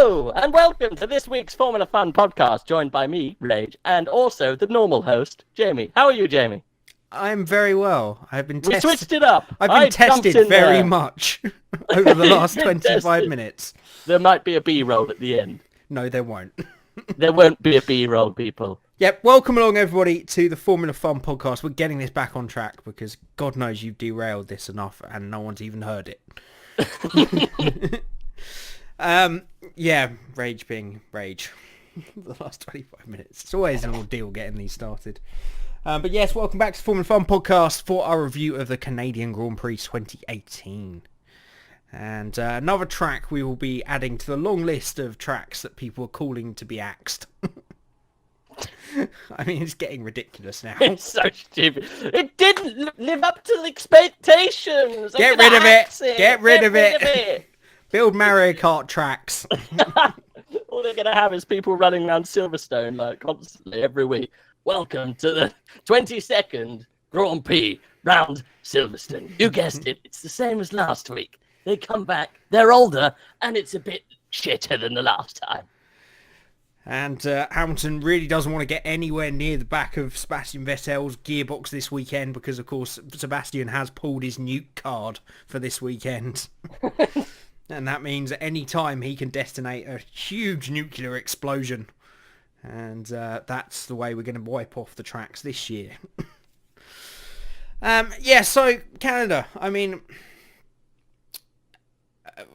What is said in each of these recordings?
Hello, and welcome to this week's Formula Fun podcast, joined by me, Rage, and also the normal host, Jamie. How are you, Jamie? I'm very well. We switched it up. I've been tested very much over the last 25 tested. minutes. There might be a B-roll at the end. No, there won't. There won't be a B-roll, people. Yep, welcome along everybody to the Formula Fun podcast. We're getting this back on track because God knows you've derailed this enough and no one's even heard it. Yeah, rage being rage. The last 25 minutes. It's always an ordeal getting these started. But yes, welcome back to the Formula Fun podcast for our review of the Canadian Grand Prix 2018. And another track we will be adding to the long list of tracks that people are calling to be axed. I mean, it's getting ridiculous now. It's so stupid. It didn't live up to the expectations. Get rid of it. Get rid of it. Build Mario Kart tracks. All they're going to have is people running around Silverstone like constantly every week. Welcome to the 22nd Grand Prix round Silverstone. You guessed it. It's the same as last week. They come back, they're older, and it's a bit shitter than the last time. And Hamilton really doesn't want to get anywhere near the back of Sebastian Vettel's gearbox this weekend because, of course, Sebastian has pulled his nuke card for this weekend. And that means at any time he can detonate a huge nuclear explosion. And that's the way we're going to wipe off the tracks this year. Yeah, so Canada, I mean,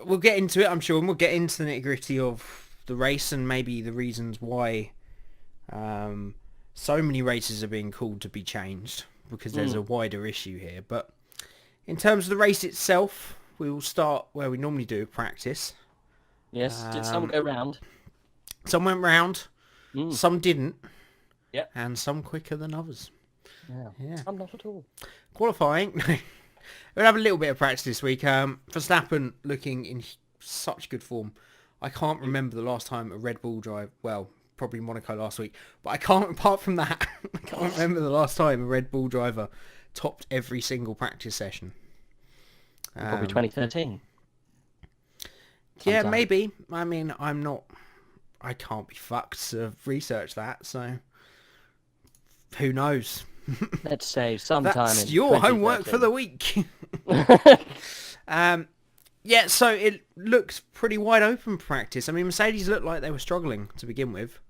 we'll get into it, I'm sure, and we'll get into the nitty-gritty of the race and maybe the reasons why so many races are being called to be changed, because there's a wider issue here. But in terms of the race itself, we will start where we normally do, practice. Yes, did some go round? Some went round, some didn't, yep, and some quicker than others. Yeah. Some not at all. Qualifying, we'll have a little bit of practice this week. Verstappen looking in such good form. I can't remember the last time a Red Bull drive, well, probably Monaco last week, but I can't, apart from that, I can't remember the last time a Red Bull driver topped every single practice session. Probably 2013. Yeah, maybe. I mean, I can't be fucked to research that, so who knows? Let's say sometime That's in your homework for the week. Yeah, so it looks pretty wide open practice. I mean, Mercedes looked like they were struggling to begin with.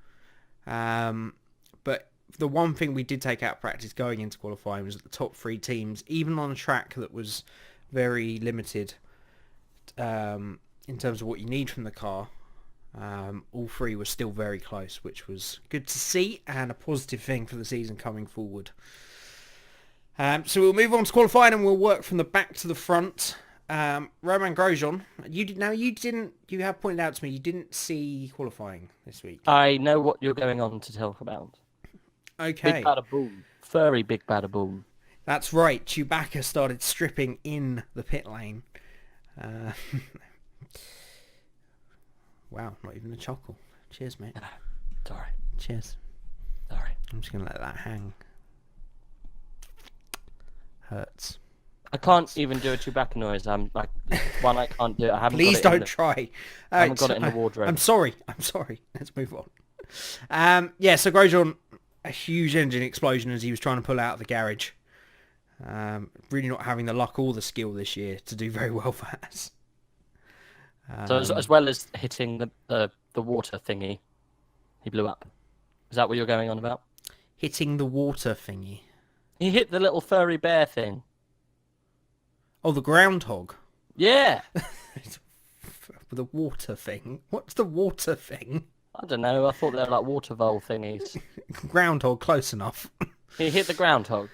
But the one thing we did take out of practice going into qualifying was that the top three teams, even on a track that was very limited in terms of what you need from the car, all three were still very close, which was good to see and a positive thing for the season coming forward. So we'll move on to qualifying and we'll work from the back to the front. Romain Grosjean, you have pointed out to me you didn't see qualifying this week. I know what you're going on to talk about. Okay. Big bada boom. Furry big bada boom. That's right. Chewbacca started stripping in the pit lane. Wow, not even a chuckle. Cheers, mate. Sorry. Cheers. Sorry. I'm just going to let that hang. Hurts. I can't even do a Chewbacca noise. I'm like, one, I can't do it. I haven't Please got it don't try. I haven't got it in the wardrobe. I'm sorry. Let's move on. Yeah, so Grosjean, a huge engine explosion as he was trying to pull out of the garage. Really not having the luck or the skill this year to do very well for us. So as well as hitting the water thingy, he blew up. Is that what you're going on about? Hitting the water thingy. He hit the little furry bear thing. Oh, the groundhog. Yeah. The water thing. What's the water thing? I don't know. I thought they were like water vole thingies. Groundhog, close enough. He hit the groundhog.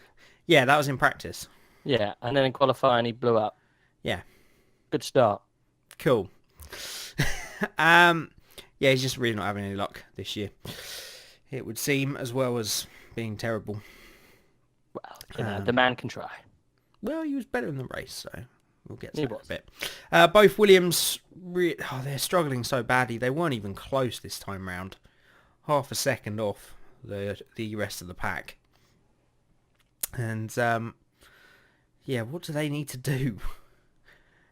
Yeah, that was in practice. Yeah, and then in qualifying he blew up. Yeah. Good start. Cool. Yeah, he's just really not having any luck this year. It would seem, as well as being terrible. Well, the man can try. Well, he was better in the race, so we'll get to that in a bit. Both Williams, they're struggling so badly. They weren't even close this time round. Half a second off the rest of the pack. And, yeah, what do they need to do?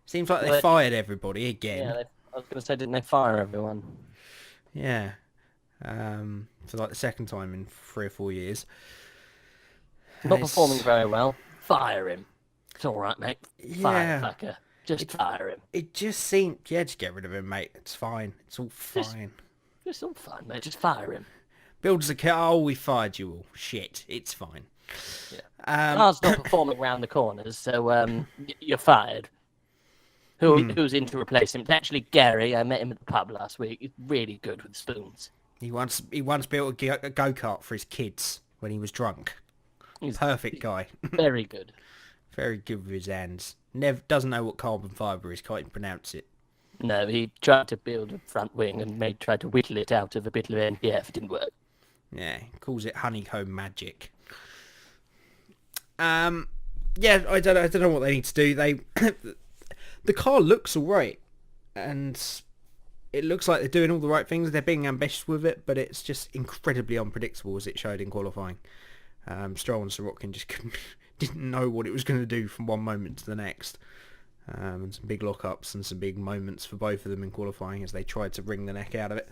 Seems like they fired everybody again. Yeah, I was going to say, didn't they fire everyone? Yeah. For like the second time in 3 or 4 years. Not performing very well. Fire him. It's all right, mate. Fire Yeah. the fucker. Just fire him. It just seemed, just get rid of him, mate. It's fine. It's all fine. It's all fine, mate. Just fire him. Builds a car. Oh, we fired you all. Shit. It's fine. Yeah. Car's not performing around the corners, so you're fired. Who's in to replace him? It's actually Gary. I met him at the pub last week. He's really good with spoons. He once built a go-kart for his kids when he was drunk. He's Perfect guy. very good. Very good with his hands. Never doesn't know what carbon fibre is. Can't even pronounce it. No, he tried to build a front wing and tried to whittle it out of a bit of NPF. It didn't work. Yeah, calls it honeycomb magic. Yeah, I don't know what they need to do. The car looks alright, and it looks like they're doing all the right things. They're being ambitious with it, but it's just incredibly unpredictable, as it showed in qualifying. Stroll and Sorokin just didn't know what it was going to do from one moment to the next. And some big lockups and some big moments for both of them in qualifying as they tried to wring the neck out of it.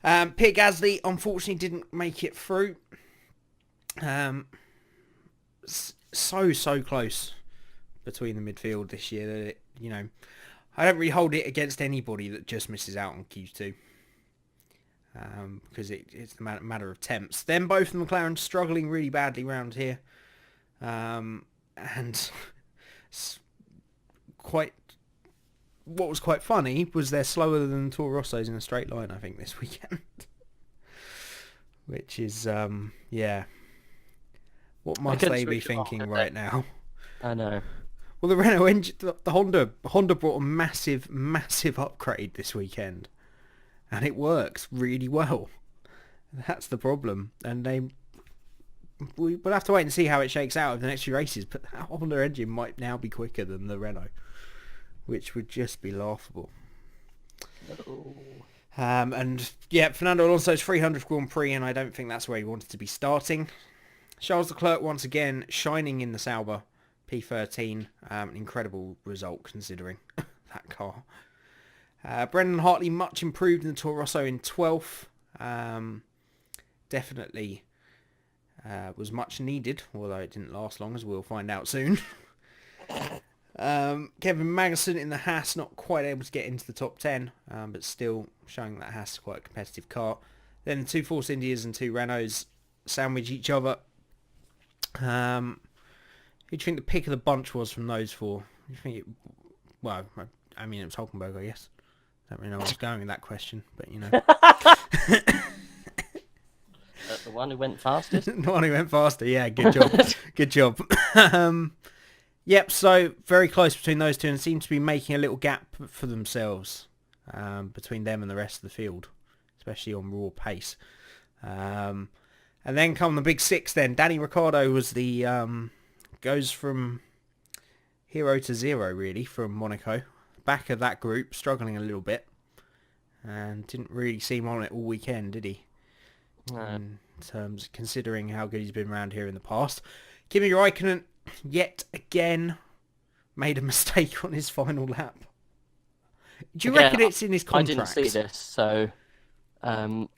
Pierre Gasly unfortunately didn't make it through. So close between the midfield this year that it, I don't really hold it against anybody that just misses out on Q2. Because it's a matter of temps. Then both of the McLaren struggling really badly around here. And what was quite funny was they're slower than Toro Rosso's in a straight line, I think, this weekend. Which is, yeah. What must they be thinking right now? I know. Well, the Renault engine, the Honda brought a massive upgrade this weekend. And it works really well. That's the problem. And we'll have to wait and see how it shakes out over the next few races. But that Honda engine might now be quicker than the Renault, which would just be laughable. Oh. And yeah, Fernando Alonso's 300th Grand Prix, and I don't think that's where he wanted to be starting. Charles Leclerc once again shining in the Sauber P13. Incredible result considering that car. Brendan Hartley much improved in the Toro Rosso in 12th. Definitely was much needed, although it didn't last long, as we'll find out soon. Kevin Magnussen in the Haas, not quite able to get into the top 10, but still showing that Haas is quite a competitive car. Then the two Force Indias and two Renaults sandwich each other. Who do you think the pick of the bunch was from those four? Do you think it was Hulkenberg, I guess. Don't really know where I was going with that question, but The one who went fastest? The one who went faster, yeah, good job. Good job. Yep, so very close between those two and seem to be making a little gap for themselves between them and the rest of the field, especially on raw pace. And then come the big six then. Danny Ricciardo was the goes from hero to zero, really, from Monaco. Back of that group, struggling a little bit. And didn't really seem on it all weekend, did he? No. In terms, considering how good he's been around here in the past. Kimi Räikkönen, yet again, made a mistake on his final lap. Do you reckon it's in his contract? I didn't see this, so... do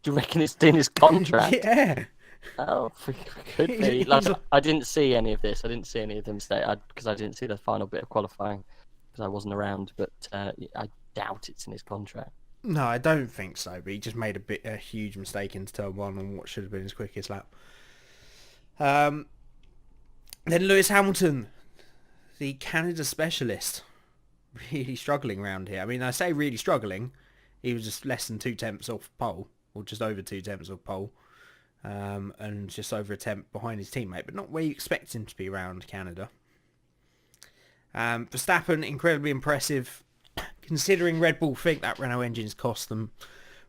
you reckon it's in his contract? Yeah. Oh, could be. I didn't see any of this. I didn't see any of them stay because I didn't see the final bit of qualifying because I wasn't around. But I doubt it's in his contract. No, I don't think so. But he just made a huge mistake into turn one on what should have been his quickest lap. Then Lewis Hamilton, the Canada specialist, really struggling around here. I mean, I say really struggling. He was just less than 2 tenths off pole, or just over 2 tenths off pole. And just over a tenth behind his teammate, but not where you expect him to be around Canada. Verstappen, incredibly impressive, considering Red Bull think that Renault engine's cost them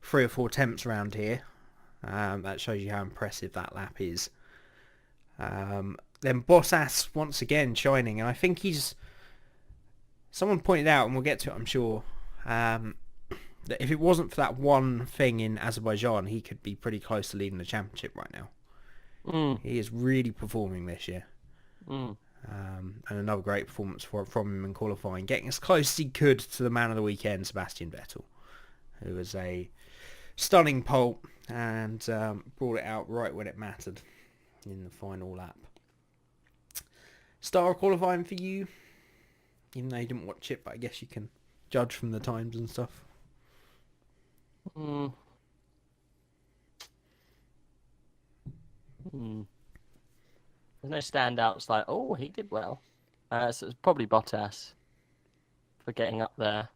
3 or 4 tenths around here. That shows you how impressive that lap is. Then Bottas, once again, shining, and I think someone pointed out, and we'll get to it, I'm sure, that if it wasn't for that one thing in Azerbaijan, he could be pretty close to leading the championship right now. He is really performing this year. And another great performance from him in qualifying, getting as close as he could to the man of the weekend, Sebastian Vettel, who was a stunning pole and brought it out right when it mattered in the final lap. Star of qualifying for you, even though you didn't watch it, but I guess you can judge from the times and stuff. There's no standouts like, oh, he did well. So it's probably Bottas for getting up there.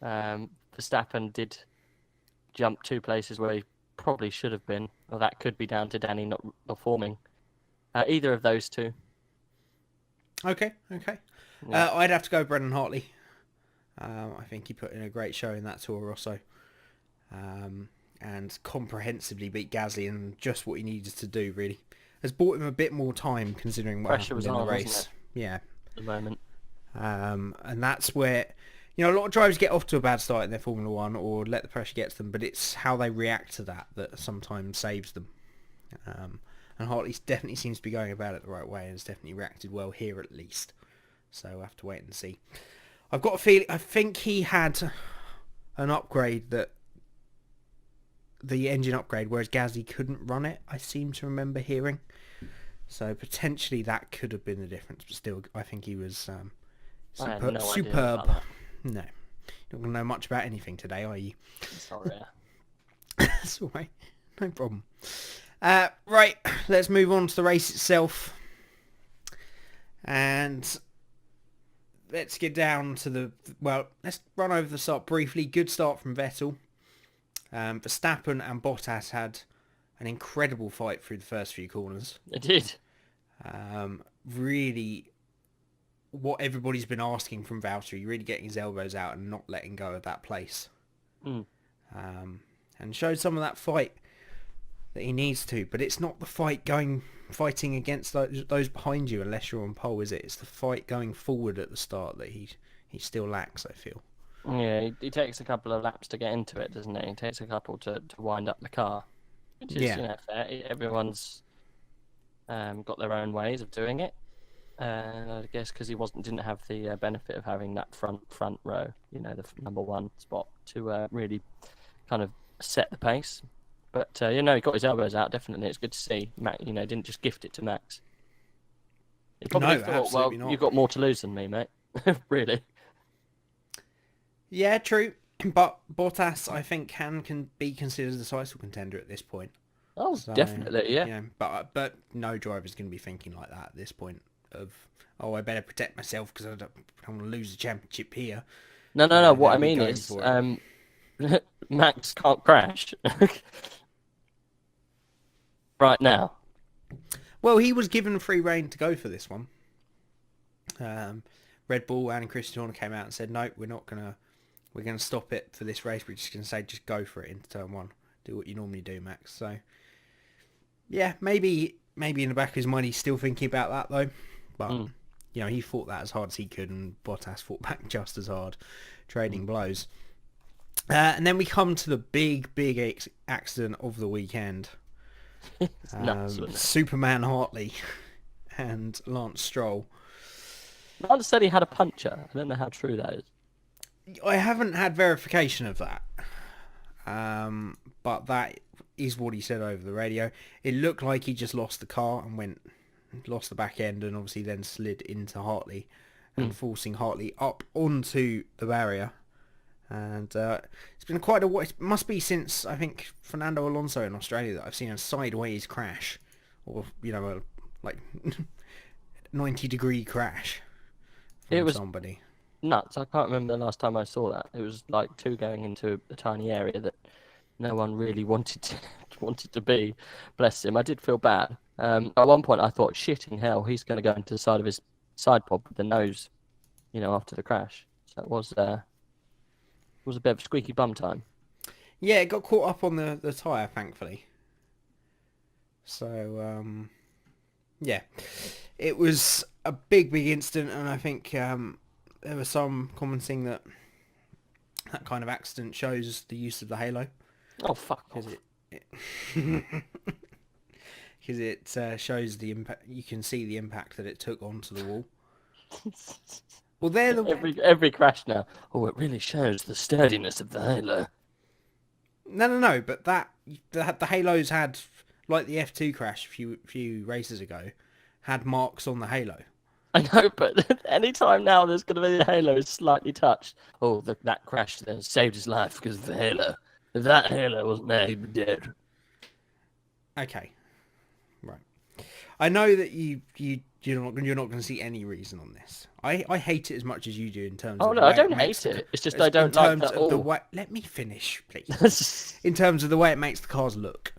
Verstappen did jump 2 places where he probably should have been. Well, that could be down to Danny not performing. Either of those two. Okay. Yeah. I'd have to go Brendan Hartley. I think he put in a great show in that Toro Rosso. And comprehensively beat Gasly in just what he needed to do, really. Has bought him a bit more time considering what Pressure happened was in on, the race. wasn't it? Yeah. At the moment. And that's where, a lot of drivers get off to a bad start in their Formula 1 or let the pressure get to them, but it's how they react to that sometimes saves them. And Hartley definitely seems to be going about it the right way and has definitely reacted well here at least. So we'll have to wait and see. I've got a feeling, I think he had an upgrade the engine upgrade, whereas Gasly couldn't run it, I seem to remember hearing. So potentially that could have been the difference, but still, I think he was superb. No. You don't know much about anything today, are you? Sorry. That's all right. No problem. Right, let's move on to the race itself. And let's get down to let's run over the start briefly. Good start from Vettel. Verstappen and Bottas had an incredible fight through the first few corners. It did. Really, what everybody's been asking from Valtteri, really getting his elbows out and not letting go of that place. And showed some of that fight that he needs to, but it's not the fighting against those behind you unless you're on pole, is it? It's the fight going forward at the start that he still lacks, I feel. Yeah, he takes a couple of laps to get into it, doesn't he? He takes a couple to wind up the car, which is fair. Everyone's got their own ways of doing it. I guess because he didn't have the benefit of having that front row, the number 1 spot to really kind of set the pace. But he got his elbows out. Definitely, it's good to see. Max, didn't just gift it to Max. He probably thought, well, you've got more to lose than me, mate. Really. Yeah, true. But Bottas, I think, can be considered a title contender at this point. Oh, so, definitely, yeah. But no driver's going to be thinking like that at this point. I better protect myself because I don't want to lose the championship here. No. What I mean is, Max can't crash right now. Well, he was given free rein to go for this one. Red Bull and Christian Horner came out and said, no, we're going to stop it for this race. We're just going to say, just go for it into turn 1. Do what you normally do, Max. So, yeah, maybe in the back of his mind he's still thinking about that, though. But, he fought that as hard as he could, and Bottas fought back just as hard, trading blows. And then we come to the big accident of the weekend. Nuts, Superman Hartley and Lance Stroll. Lance said he had a puncture. I don't know how true that is. I haven't had verification of that. But that is what he said over the radio. It looked like he just lost the car and lost the back end and obviously then slid into Hartley and forcing Hartley up onto the barrier. And it's been quite it must be since, I think, Fernando Alonso in Australia that I've seen a sideways crash. Or, a 90-degree crash from somebody. Nuts. I can't remember the last time I saw that. It was like 2 going into a tiny area that no one really wanted to be. Bless him. I did feel bad. At one point I thought, shitting hell, he's going to go into the side of his side pod with the nose, after the crash. So it was a bit of squeaky bum time. Yeah, it got caught up on the tyre, thankfully. So, yeah. It was a big incident, and I think there was some commenting that kind of accident shows the use of the halo. Oh, fuck off. because it shows the impact. You can see the impact that it took onto the wall. Well, they're the every crash now. Oh, it really shows the sturdiness of the Halo. no. But the Halos had, like the F2 crash a few races ago, had marks on the Halo. I know, but anytime now there's going to be a Halo slightly touched. Oh, that crash then saved his life because of the Halo. If that Halo wasn't there, he'd be dead. Okay, right. I know that you're not going to see any reason on this. I hate it as much as you do in terms. Oh of no, the way I don't hate it. It's just I don't like that. The way, let me finish, please. In terms of the way it makes the cars look.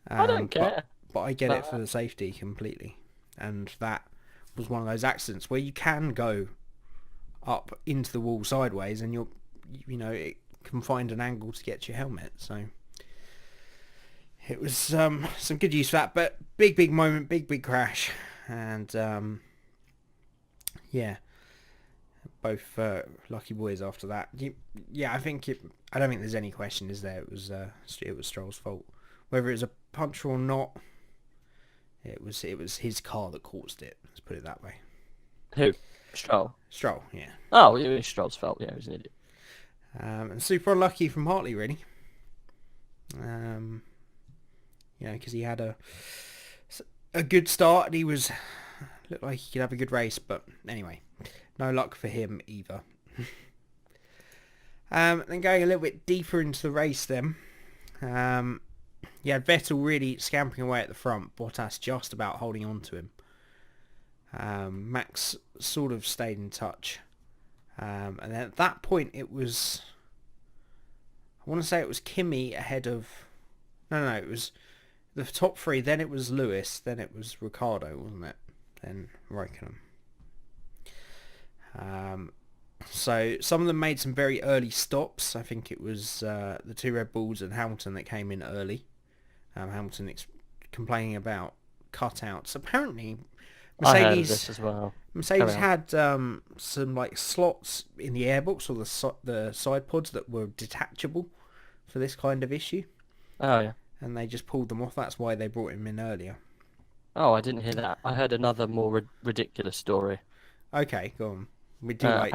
I don't care. But I get it for the safety completely, and that was one of those accidents where you can go up into the wall sideways, and it can find an angle to get to your helmet. So it was some good use for that, but big moment, big crash, and yeah, both lucky boys after that. I think I don't think there's any question, is there? It was Stroll's fault, whether it was a puncher or not. It was his car that caused it. Let's put it that way. Who? Stroll. Stroll, yeah. Oh, it was Stroll's fault. Yeah, he was an idiot. And super unlucky from Hartley, really. Because he had a good start, and he looked like he could have a good race, but anyway, no luck for him either. Then going a little bit deeper into the race, then. You had Vettel really scampering away at the front, Bottas just about holding on to him. Max sort of stayed in touch. And then at that point it was... I want to say it was Kimi ahead of... No, it was the top three, then it was Lewis, then it was Ricciardo, wasn't it? Then Raikkonen. So some of them made some very early stops. I think it was the two Red Bulls and Hamilton that came in early. Hamilton complaining about cutouts. Apparently, Mercedes, I heard of this as well. Mercedes had some like slots in the airbox or the side pods that were detachable for this kind of issue. Oh yeah. And they just pulled them off. That's why they brought him in earlier. Oh, I didn't hear that. I heard another more ridiculous story. Okay, go on. We do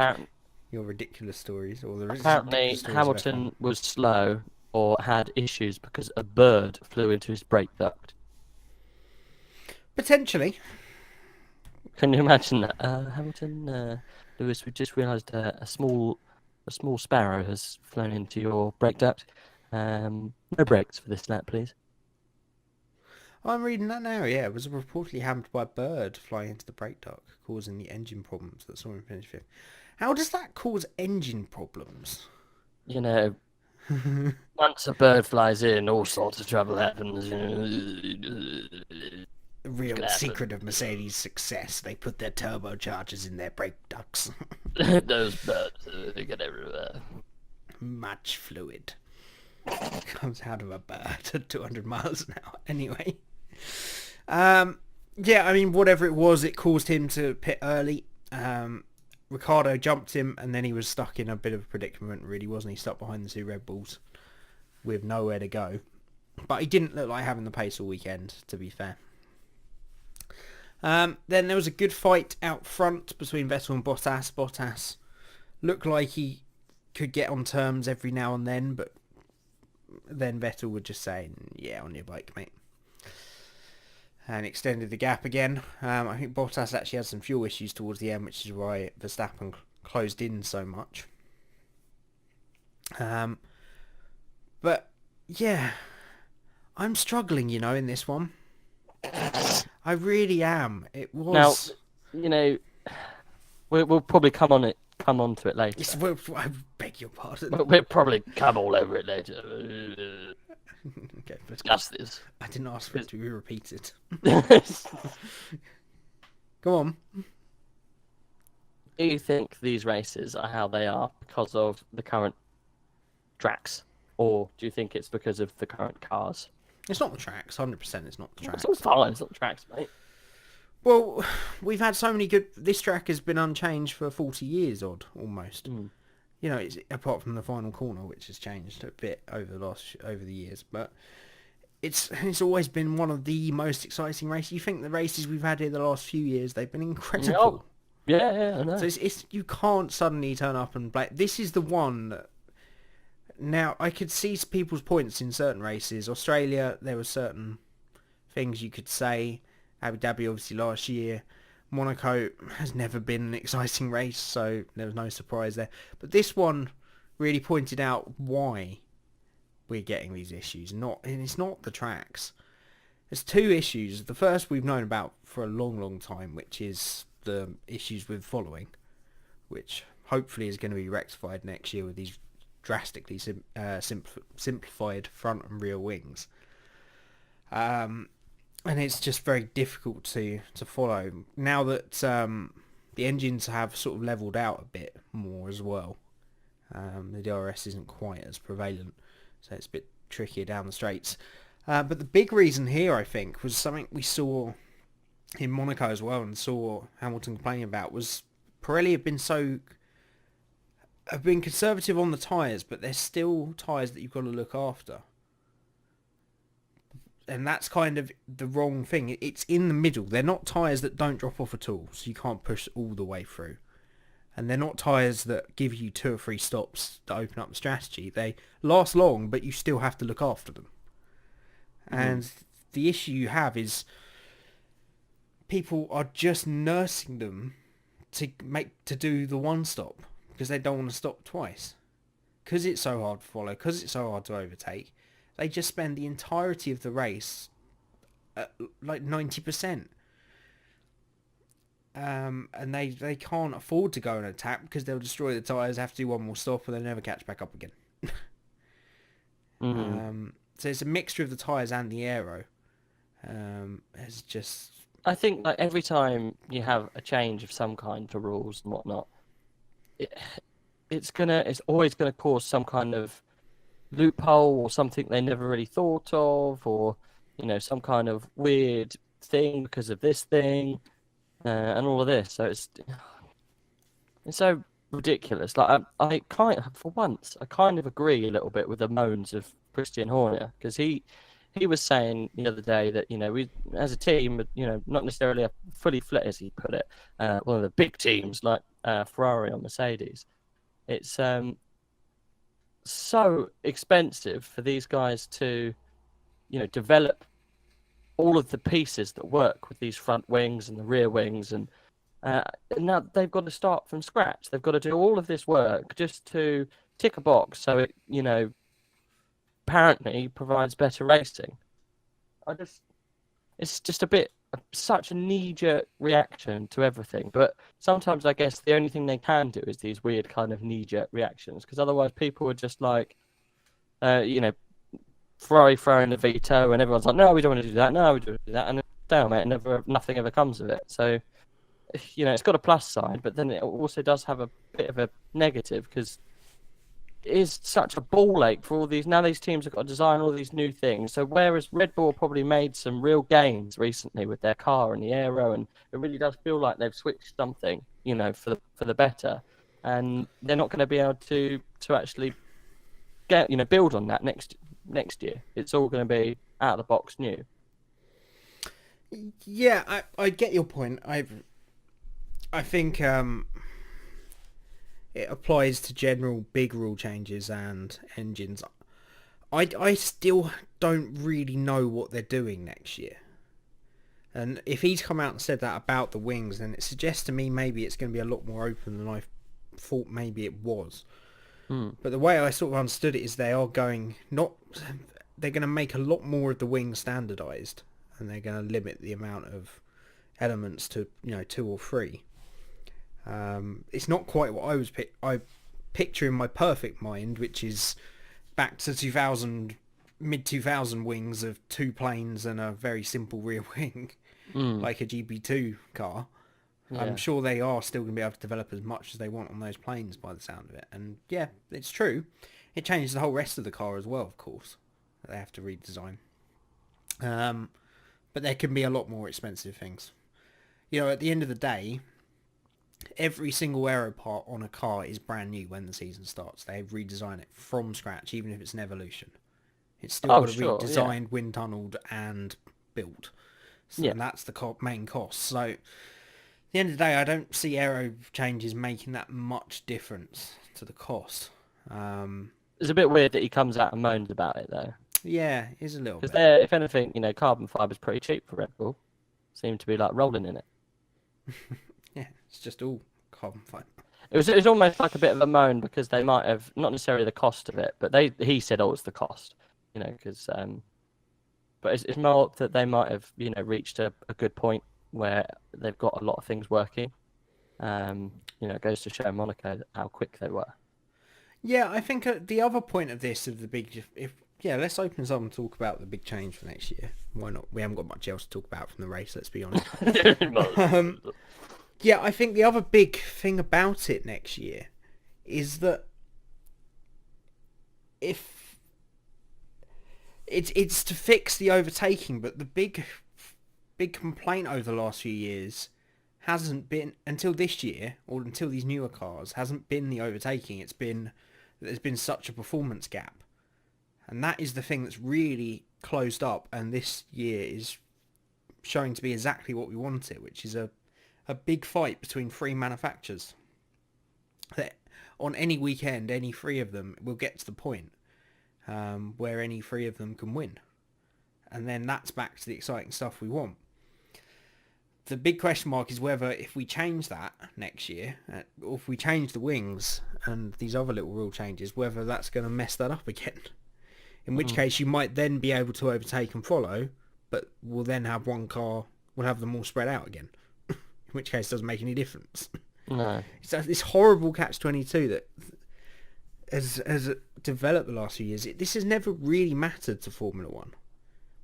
your ridiculous stories. Apparently, Hamilton was slow or had issues because a bird flew into his brake duct. Potentially. Can you imagine that? Hamilton, Lewis, we just realised a small sparrow has flown into your brake duct. No brakes for this lap, please. I'm reading that now, yeah. It was reportedly hampered by a bird flying into the brake duct, causing the engine problems that saw him finish fifth. How does that cause engine problems? Once a bird flies in, all sorts of trouble happens. The real secret of Mercedes' success. They put their turbochargers in their brake ducts. Those birds, they get everywhere. Much fluid comes out of a bird at 200 miles an hour. Anyway. Whatever it was, it caused him to pit early. Ricciardo jumped him, and then he was stuck in a bit of a predicament, really, wasn't he? Stuck behind the two Red Bulls with nowhere to go. But he didn't look like having the pace all weekend, to be fair. Then there was a good fight out front between Vettel and Bottas. Bottas looked like he could get on terms every now and then, but then Vettel would just say, yeah, on your bike, mate. And extended the gap again. I think Bottas actually had some fuel issues towards the end, which is why Verstappen closed in so much. But, yeah, I'm struggling, in this one. I really am. It was... Now, we'll probably come on to it later. I beg your pardon. We'll probably come all over it later. Okay, discuss this. I didn't ask for it to be repeated. Go on. Do you think these races are how they are because of the current tracks? Or do you think it's because of the current cars? It's not the tracks. 100% it's not the tracks. It's all fine. It's not the tracks, mate. Well, we've had so many good... This track has been unchanged for 40 years, almost. Mm. It's, apart from the final corner, which has changed a bit over the years. But it's always been one of the most exciting races. You think the races we've had here the last few years, they've been incredible. Oh, yeah, I know. So it's you can't suddenly turn up and play. This is the one that, now I could see people's points in certain races. Australia, there were certain things you could say. Abu Dhabi, obviously last year. Monaco has never been an exciting race, so there was no surprise there. But this one really pointed out why we're getting these issues. And it's not the tracks. There's two issues. The first we've known about for a long, long time, which is the issues with following, which hopefully is going to be rectified next year with these drastically simplified front and rear wings. And it's just very difficult to follow now that the engines have sort of leveled out a bit more as well. The DRS isn't quite as prevalent, so it's a bit trickier down the straights. But the big reason here, I think, was something we saw in Monaco as well, and saw Hamilton complaining about, was Pirelli have been conservative on the tyres, but they're still tyres that you've got to look after. And that's kind of the wrong thing. It's in the middle. They're not tyres that don't drop off at all, so you can't push all the way through. And they're not tyres that give you 2 or 3 stops to open up the strategy. They last long, but you still have to look after them. And the issue you have is people are just nursing them to do the one stop because they don't want to stop twice. Because it's so hard to follow, because it's so hard to overtake, they just spend the entirety of the race at like 90%. And they can't afford to go and attack because they'll destroy the tyres, have to do one more stop, and they'll never catch back up again. So it's a mixture of the tyres and the aero. It's just... I think like every time you have a change of some kind to rules and whatnot, it's always gonna cause some kind of loophole or something they never really thought of, or some kind of weird thing because of this thing and all of this. So it's so ridiculous. Like I kind of agree a little bit with the moans of Christian Horner, because he was saying the other day that we as a team, not necessarily a fully fledged, as he put it, one of the big teams like Ferrari or Mercedes. It's so expensive for these guys to develop all of the pieces that work with these front wings and the rear wings, and now they've got to start from scratch. They've got to do all of this work just to tick a box so it apparently provides better racing. It's just such a knee-jerk reaction to everything. But sometimes I guess the only thing they can do is these weird kind of knee-jerk reactions, because otherwise people are just like, Ferrari throwing a veto, and everyone's like, no, we don't want to do that, no, we don't want to do that, and stalemate, and nothing ever comes of it. So, it's got a plus side, but then it also does have a bit of a negative, because it is such a ball ache for all these. Now these teams have got to design all these new things. So whereas Red Bull probably made some real gains recently with their car and the aero, and it really does feel like they've switched something, for the better, and they're not going to be able to actually get build on that next year. It's all going to be out of the box new. Yeah, I get your point. I think it applies to general big rule changes and engines. I still don't really know what they're doing next year. And if he's come out and said that about the wings, then it suggests to me maybe it's going to be a lot more open than I thought maybe it was. But the way I sort of understood it is they're going to make a lot more of the wings standardized, and they're going to limit the amount of elements to 2 or 3. It's not quite what I picture in my perfect mind, which is back to 2000, mid-2000 wings of 2 planes and a very simple rear wing, like a GP2 car. Yeah. I'm sure they are still going to be able to develop as much as they want on those planes by the sound of it. And yeah, it's true. It changes the whole rest of the car as well, of course. They have to redesign. But there can be a lot more expensive things. At the end of the day, every single aero part on a car is brand new when the season starts. They redesign it from scratch, even if it's an evolution. It's still Oh, got to be sure, yeah. designed, wind tunnelled, and built. So, Yeah. and that's the main cost. So, at the end of the day, I don't see aero changes making that much difference to the cost. It's a bit weird that he comes out and moans about it, though. Yeah, it is a little Because bit. they're, if anything, carbon fiber's pretty cheap for Red Bull. Seem to be like rolling in it. Yeah, it's just all carbon fibre. It was almost like a bit of a moan because they might have, not necessarily the cost of it, but he said, oh, it's the cost, because but it's more that they might have, reached a good point where they've got a lot of things working. It goes to show Monaco how quick they were. Yeah, I think the other point of this, of the big, let's open this up and talk about the big change for next year. Why not? We haven't got much else to talk about from the race, let's be honest. Yeah, I think the other big thing about it next year is that if it's to fix the overtaking, but the big complaint over the last few years hasn't been, until this year or until these newer cars, hasn't been the overtaking. It's been that there's been such a performance gap, and that is the thing that's really closed up. And this year is showing to be exactly what we wanted, which is a big fight between three manufacturers. That on any weekend, any three of them will get to the point where any three of them can win, and then that's back to the exciting stuff we want. The big question mark is whether, if we change that next year, or if we change the wings and these other little rule changes, whether that's going to mess that up again. In which case you might then be able to overtake and follow, but we'll then have one car, we'll have them all spread out again. In which case it doesn't make any difference. No. It's this horrible catch-22 that has developed the last few years. This has never really mattered to Formula 1.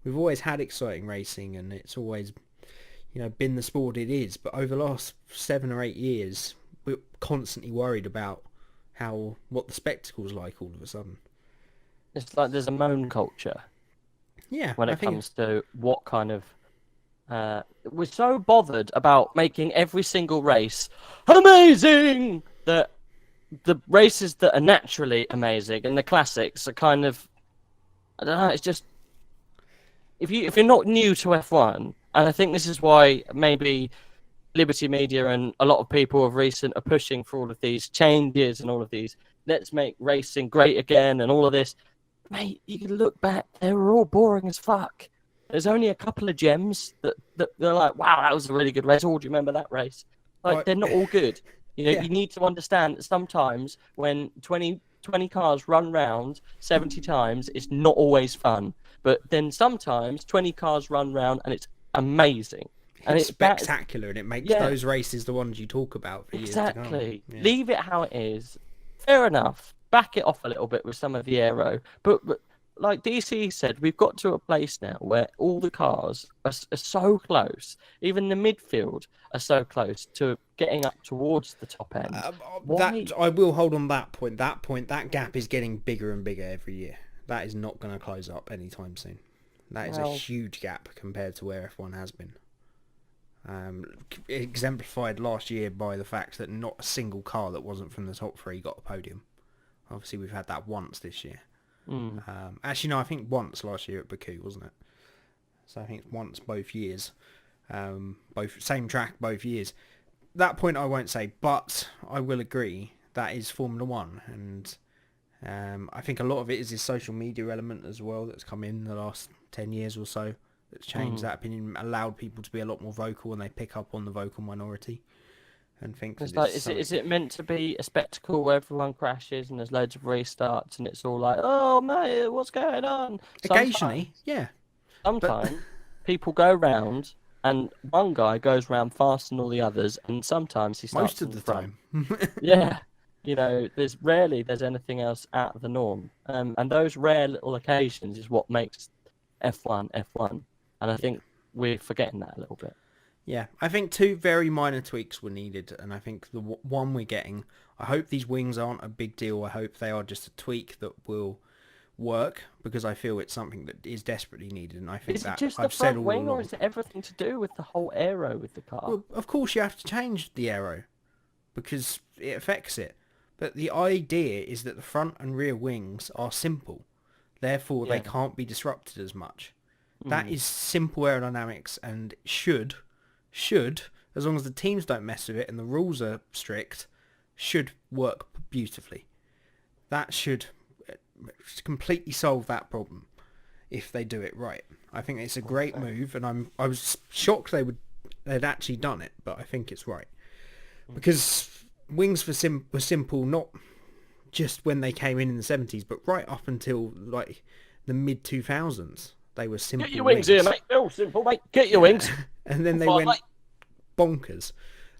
We've always had exciting racing, and it's always been the sport it is. But over the last 7 or 8 years, we're constantly worried about what the spectacle's like all of a sudden. It's like there's a moan culture. Yeah. When it comes to what kind of... we're so bothered about making every single race amazing that the races that are naturally amazing and the classics are kind of, I don't know, it's just, if you're not new to F1, and I think this is why maybe Liberty Media and a lot of people of recent are pushing for all of these changes and all of these, let's make racing great again and all of this. Mate, you can look back, they were all boring as fuck. There's only a couple of gems that they're like, wow, that was a really good race. Oh, do you remember that race? Like, they're not all good. Yeah. You need to understand that sometimes when 20 cars run round 70 times, it's not always fun. But then sometimes 20 cars run round and it's amazing. And it's spectacular, and it makes those races the ones you talk about for years to come. Exactly. Yeah. Leave it how it is. Fair enough. Back it off a little bit with some of the aero. But like DC said, we've got to a place now where all the cars are so close. Even the midfield are so close to getting up towards the top end. That I will hold on that point. That gap is getting bigger and bigger every year. That is not going to close up anytime soon. That is a huge gap compared to where F1 has been. Exemplified last year by the fact that not a single car that wasn't from the top three got a podium. Obviously, we've had that once this year. Actually, no, I think once last year at Baku, wasn't it? So I think once both years. Both same track, both years. That point I won't say, but I will agree that is Formula 1. And I think a lot of it is this social media element as well that's come in the last 10 years or so. That's changed that opinion, allowed people to be a lot more vocal, and they pick up on the vocal minority. And think it's like, is it meant to be a spectacle where everyone crashes and there's loads of restarts and it's all like, oh mate, what's going on? Occasionally, yeah. Sometimes people go round and one guy goes round faster than all the others, and sometimes he starts most of the time. Yeah, there's rarely anything else out of the norm, and those rare little occasions is what makes F1 F1, and I think we're forgetting that a little bit. Yeah, I think 2 very minor tweaks were needed, and I think the one we're getting, I hope these wings aren't a big deal. I hope they are just a tweak that will work, because I feel it's something that is desperately needed, and I think is that it just I've the said front all wing, along. or is it everything to do with the whole aero with the car? Well, of course you have to change the aero, because it affects it. But the idea is that the front and rear wings are simple. Therefore, they Yeah. can't be disrupted as much. Mm. That is simple aerodynamics and should, as long as the teams don't mess with it and the rules are strict, should work beautifully. That should completely solve that problem if they do it right. I think it's a great move, and I was shocked they'd actually done it, but I think it's right. Because wings were simple, not just when they came in the 70s, but right up until like the mid 2000s. They were simple. Get your wings here, mate. Oh, simple, mate. Get your wings. And then they went bonkers.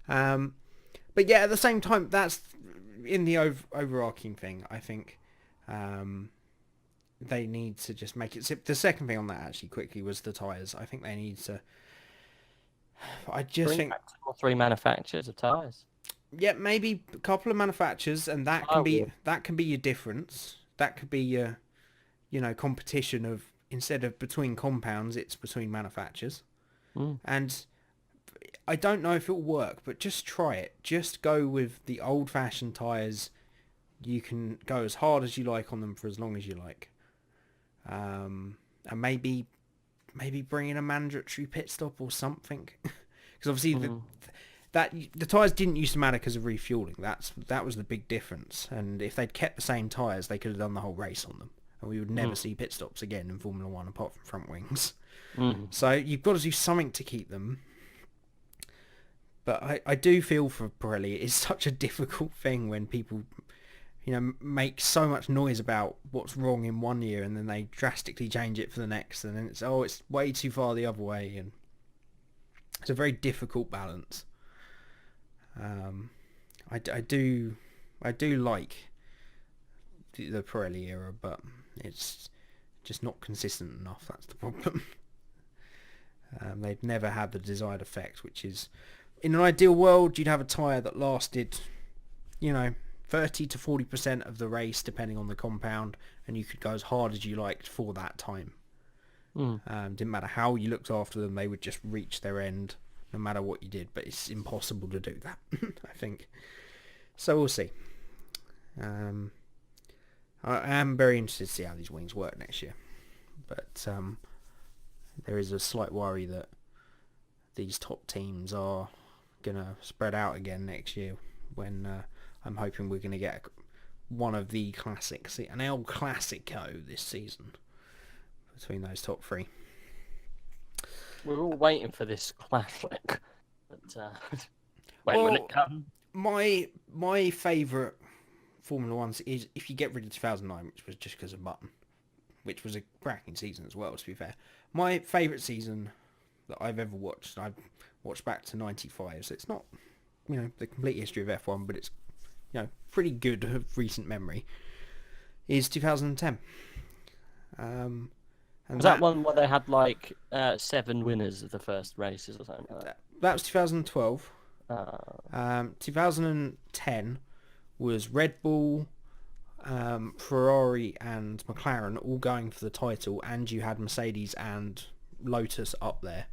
But yeah, at the same time, that's in the overarching thing. I think they need to just make it. The second thing on that, actually, quickly, was the tyres. I think they need to. I just think 3 manufacturers of tyres. Yeah, maybe a couple of manufacturers, and that can be your difference. That could be your, competition of, instead of between compounds, it's between manufacturers. And I don't know if it'll work, but just try it. Just go with the old-fashioned tyres. You can go as hard as you like on them for as long as you like. And maybe bring in a mandatory pit stop or something. Because obviously the tyres didn't used to matter because of refueling. That was the big difference. And if they'd kept the same tyres, they could have done the whole race on them. And we would never see pit stops again in Formula 1 apart from front wings. So you've got to do something to keep them. But I do feel for Pirelli, it's such a difficult thing when people, make so much noise about what's wrong in one year and then they drastically change it for the next, and then it's way too far the other way, and it's a very difficult balance. I do like the Pirelli era, but it's just not consistent enough. That's the problem. They've never had the desired effect, which is, in an ideal world, you'd have a tyre that lasted, 30 to 40% of the race, depending on the compound, and you could go as hard as you liked for that time. Didn't matter how you looked after them, they would just reach their end, no matter what you did. But it's impossible to do that, I think. So we'll see. I am very interested to see how these wings work next year. But there is a slight worry that these top teams are going to spread out again next year, when I'm hoping we're going to get one of the classics, an El Clasico this season, between those top three. We're all waiting for this classic. But when will it come? My favourite Formula 1 is, if you get rid of 2009, which was just because of Button, which was a cracking season as well, to be fair. My favourite season that I've ever watched, I've watched back to 95, so it's not, the complete history of F1, but it's, pretty good of recent memory, is 2010. And was that one where they had 7 winners of the first races or something like that? That was 2012. 2010 was Red Bull, Ferrari and McLaren all going for the title, and you had Mercedes and Lotus up there,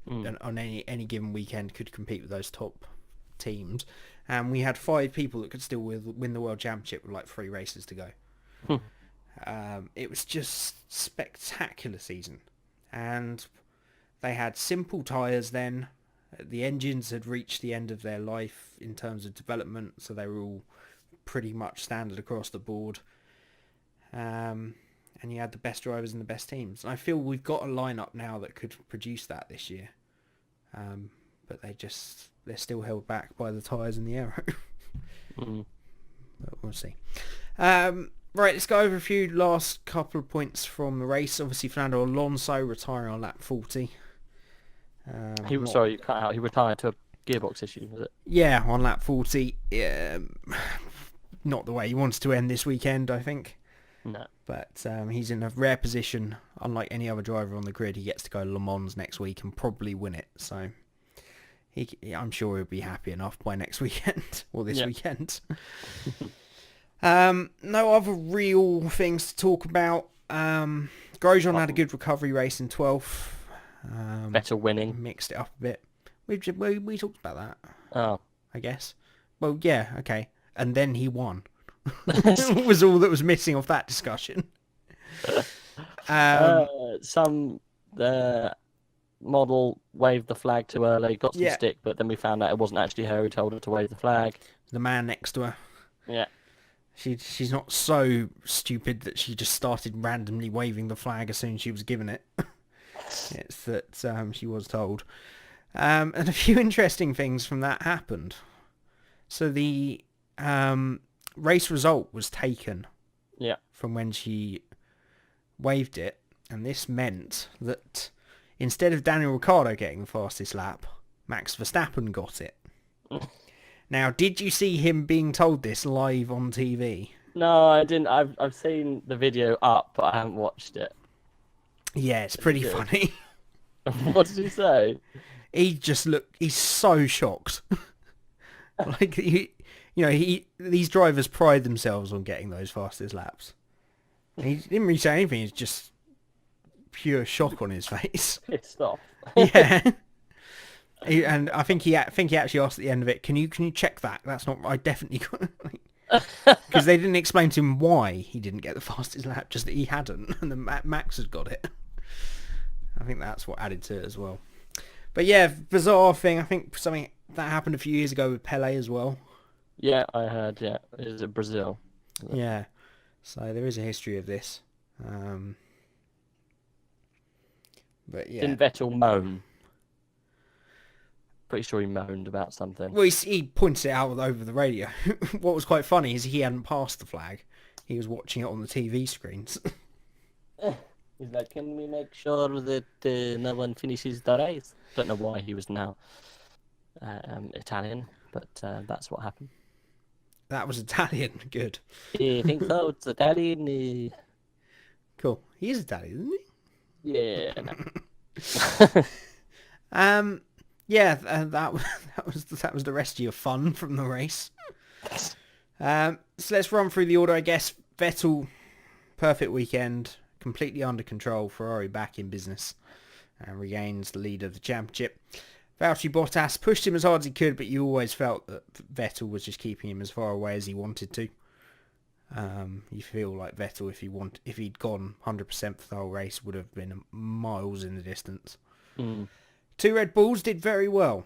and on any given weekend could compete with those top teams. And we had 5 people that could still win the World Championship with 3 races to go. It was just spectacular season, and they had simple tyres then. The engines had reached the end of their life in terms of development, so they were all pretty much standard across the board. And you had the best drivers and the best teams. And I feel we've got a lineup now that could produce that this year. But they're still held back by the tyres and the aero. But we'll see. Right, let's go over a few last couple of points from the race. Obviously, Fernando Alonso retiring on lap 40. Sorry, you cut out. He retired to a gearbox issue, was it? Yeah, on lap 40. Not the way he wants to end this weekend, I think. No. But he's in a rare position. Unlike any other driver on the grid, he gets to go to Le Mans next week and probably win it. So I'm sure he'll be happy enough by next weekend, or this weekend. No other real things to talk about. Grosjean had a good recovery race in 12th. Vettel winning. Mixed it up a bit. We talked about that. Oh. I guess. Well, yeah, okay. And then he won. Was all that was missing off that discussion. Some model waved the flag too early, got some Yeah. stick, but then we found out it wasn't actually her who told her to wave the flag. The man next to her. Yeah. She's not so stupid that she just started randomly waving the flag as soon as she was given it. It's that she was told. And a few interesting things from that happened. So the race result was taken from when she waved it, and this meant that instead of Daniel Ricciardo getting the fastest lap, Max Verstappen got it. Now, did you see him being told this live on TV? No, I didn't. I've seen the video up, but I haven't watched it. Yeah, it's pretty funny. What did he say? He's so shocked. Like, these drivers pride themselves on getting those fastest laps. And he didn't really say anything. It's just pure shock on his face. Pissed off. Yeah. And I think he actually asked at the end of it, can you check that? That's not, I definitely got, because they didn't explain to him why he didn't get the fastest lap, just that he hadn't, and then Max has got it. I think that's what added to it as well. But yeah, bizarre thing. I think something that happened a few years ago with Pele as well. Yeah, I heard. Yeah, it was in Brazil. Yeah, so there is a history of this. But yeah, Didn't Vettel moan? Pretty sure he moaned about something. Well, he pointed it out over the radio. What was quite funny is he hadn't passed the flag. He was watching it on the TV screens. He's like, can we make sure that no one finishes the race? Don't know why he was now Italian, but that's what happened. That was Italian. Good. I think so. It's Italian. Cool. He is Italian, isn't Yeah. No. Yeah, that was the rest of your fun from the race. So let's run through the order, I guess. Vettel, perfect weekend, completely under control. Ferrari back in business and regains the lead of the championship. Valtteri Bottas pushed him as hard as he could, but you always felt that Vettel was just keeping him as far away as he wanted to. You feel like Vettel, if he'd gone 100% for the whole race, would have been miles in the distance. Two Red Bulls did very well.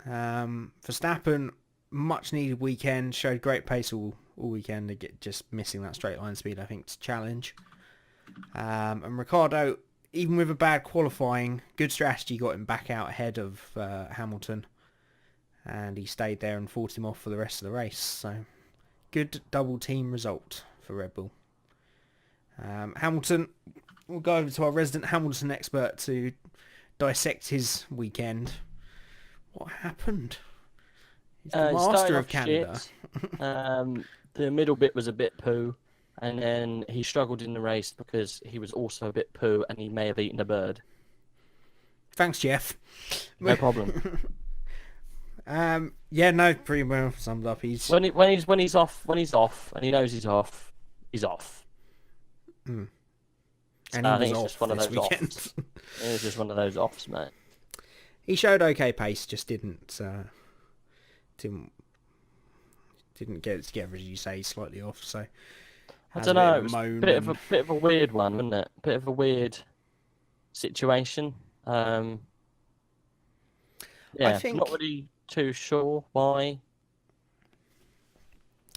Verstappen, much needed weekend, showed great pace all weekend, to get just missing that straight line speed, I think, to challenge. And Ricciardo, even with a bad qualifying, good strategy got him back out ahead of Hamilton, and he stayed there and fought him off for the rest of the race. So good double team result for Red Bull. Hamilton, we'll go over to our resident Hamilton expert to dissect his weekend. What happened? He's the master of Canada. The middle bit was a bit poo, and then he struggled in the race because he was also a bit poo, and he may have eaten a bird. Thanks, Jeff. No problem. Yeah, no, pretty well summed up. He's when he's off, and he knows he's off, he's off. And he I think was it's just off one of this those weekend. offs. It was just one of those offs, mate. He showed okay pace, just didn't get it together, as you say, slightly off. So I don't know. It was a bit of a weird one, wasn't it? Bit of a weird situation. Yeah, I think, not really too sure why.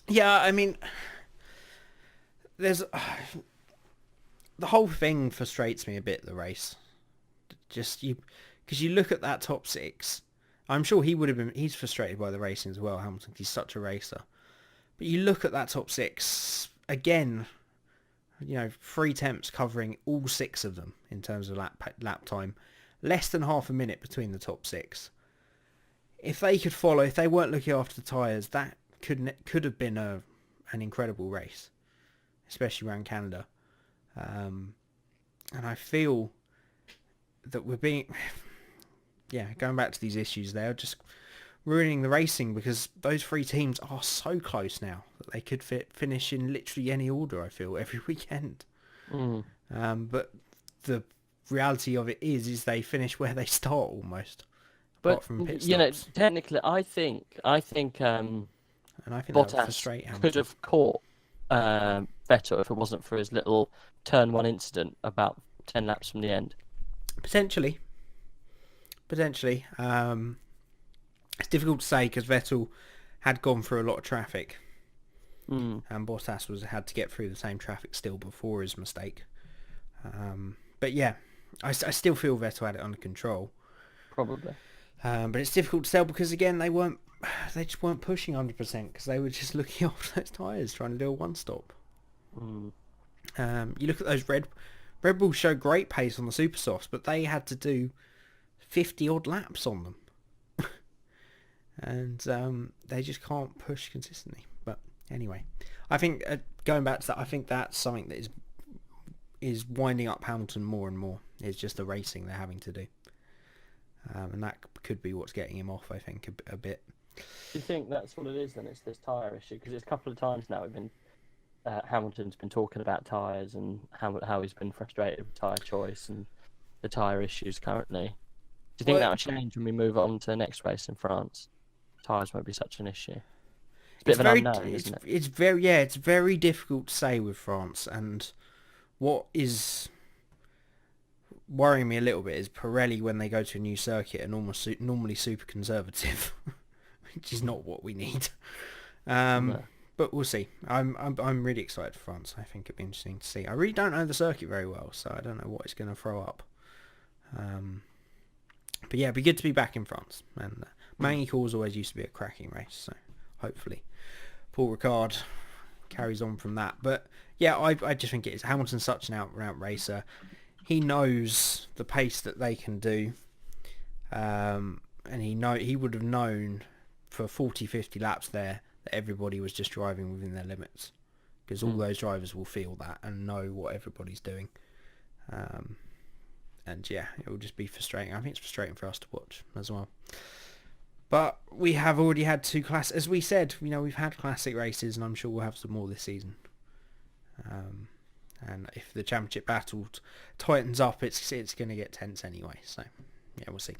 Yeah, I mean, there's the whole thing frustrates me a bit. The race, just because you look at that top six. I'm sure he would have been. He's frustrated by the racing as well, Hamilton. He's such a racer. But you look at that top six again. 3 temps covering all 6 of them in terms of lap time. Less than half a minute between the top 6. If they could follow, if they weren't looking after the tyres, that could have been an incredible race, especially around Canada. And I feel that we're being, going back to these issues, they're just ruining the racing, because those 3 teams are so close now that they could finish in literally any order, I feel, every weekend. But the reality of it is they finish where they start almost. But from pit stops. Technically, I think and I think Bottas could have caught Vettel if it wasn't for his little turn one incident about 10 laps from the end. Potentially. It's difficult to say because Vettel had gone through a lot of traffic, and Bottas had to get through the same traffic still before his mistake. But yeah, I still feel Vettel had it under control. Probably. But it's difficult to tell because again they just weren't pushing 100% because they were just looking after those tyres trying to do a one stop. You look at those Red Bull show great pace on the super softs, but they had to do 50 odd laps on them. And they just can't push consistently. But anyway, I think going back to that, I think that's something that is winding up Hamilton more and more. It's just the racing they're having to do, and that could be what's getting him off. I think a bit. Do you think that's what it is then? It's this tyre issue because it's a couple of times now we've been Hamilton's been talking about tyres and how he's been frustrated with tyre choice and the tyre issues currently. Do you think that'll change when we move on to the next race in France? Tyres won't be such an issue. It's a bit of an unknown, isn't it? It's very difficult to say with France, and what is worrying me a little bit is Pirelli when they go to a new circuit are normally super conservative, which is not what we need. No. But we'll see. I'm really excited for France. I think it'd be interesting to see. I really don't know the circuit very well, so I don't know what it's going to throw up. But yeah, it'd be good to be back in France. And Magny-Cours always used to be a cracking race, so hopefully Paul Ricard carries on from that. But yeah, I just think it is. Hamilton's such an out-and-out racer. He knows the pace that they can do, and he would have known for 40, 50 laps there that everybody was just driving within their limits, because all those drivers will feel that and know what everybody's doing. And yeah, it will just be frustrating. I think it's frustrating for us to watch as well. But we have already had two classic, as we said, we've had classic races, and I'm sure we'll have some more this season. And if the championship battle tightens up, it's going to get tense anyway. So yeah, we'll see.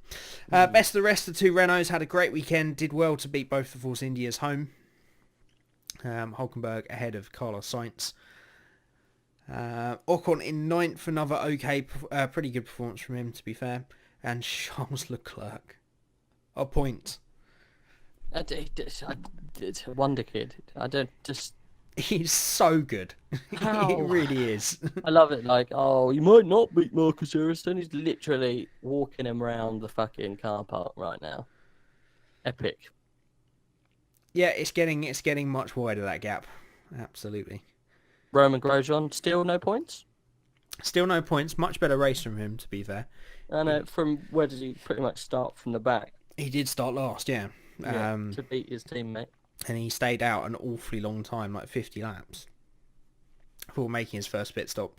Best of the rest, the two Renaults had a great weekend, did well to beat both the Force Indias home. Hulkenberg ahead of Carlos Sainz. Ocon in ninth, another pretty good performance from him, to be fair. And Charles Leclerc, a point. It's a wonder kid. He's so good. He really is. I love it. Like, you might not beat Marcus Ericsson. He's literally walking him around the fucking car park right now. Epic. Yeah, it's getting much wider, that gap. Absolutely. Roman Grosjean, still no points? Still no points. Much better race from him, to be fair. I know. From where did he pretty much start? From the back? He did start last, yeah. To beat his teammate. And he stayed out an awfully long time, like 50 laps, before making his first pit stop.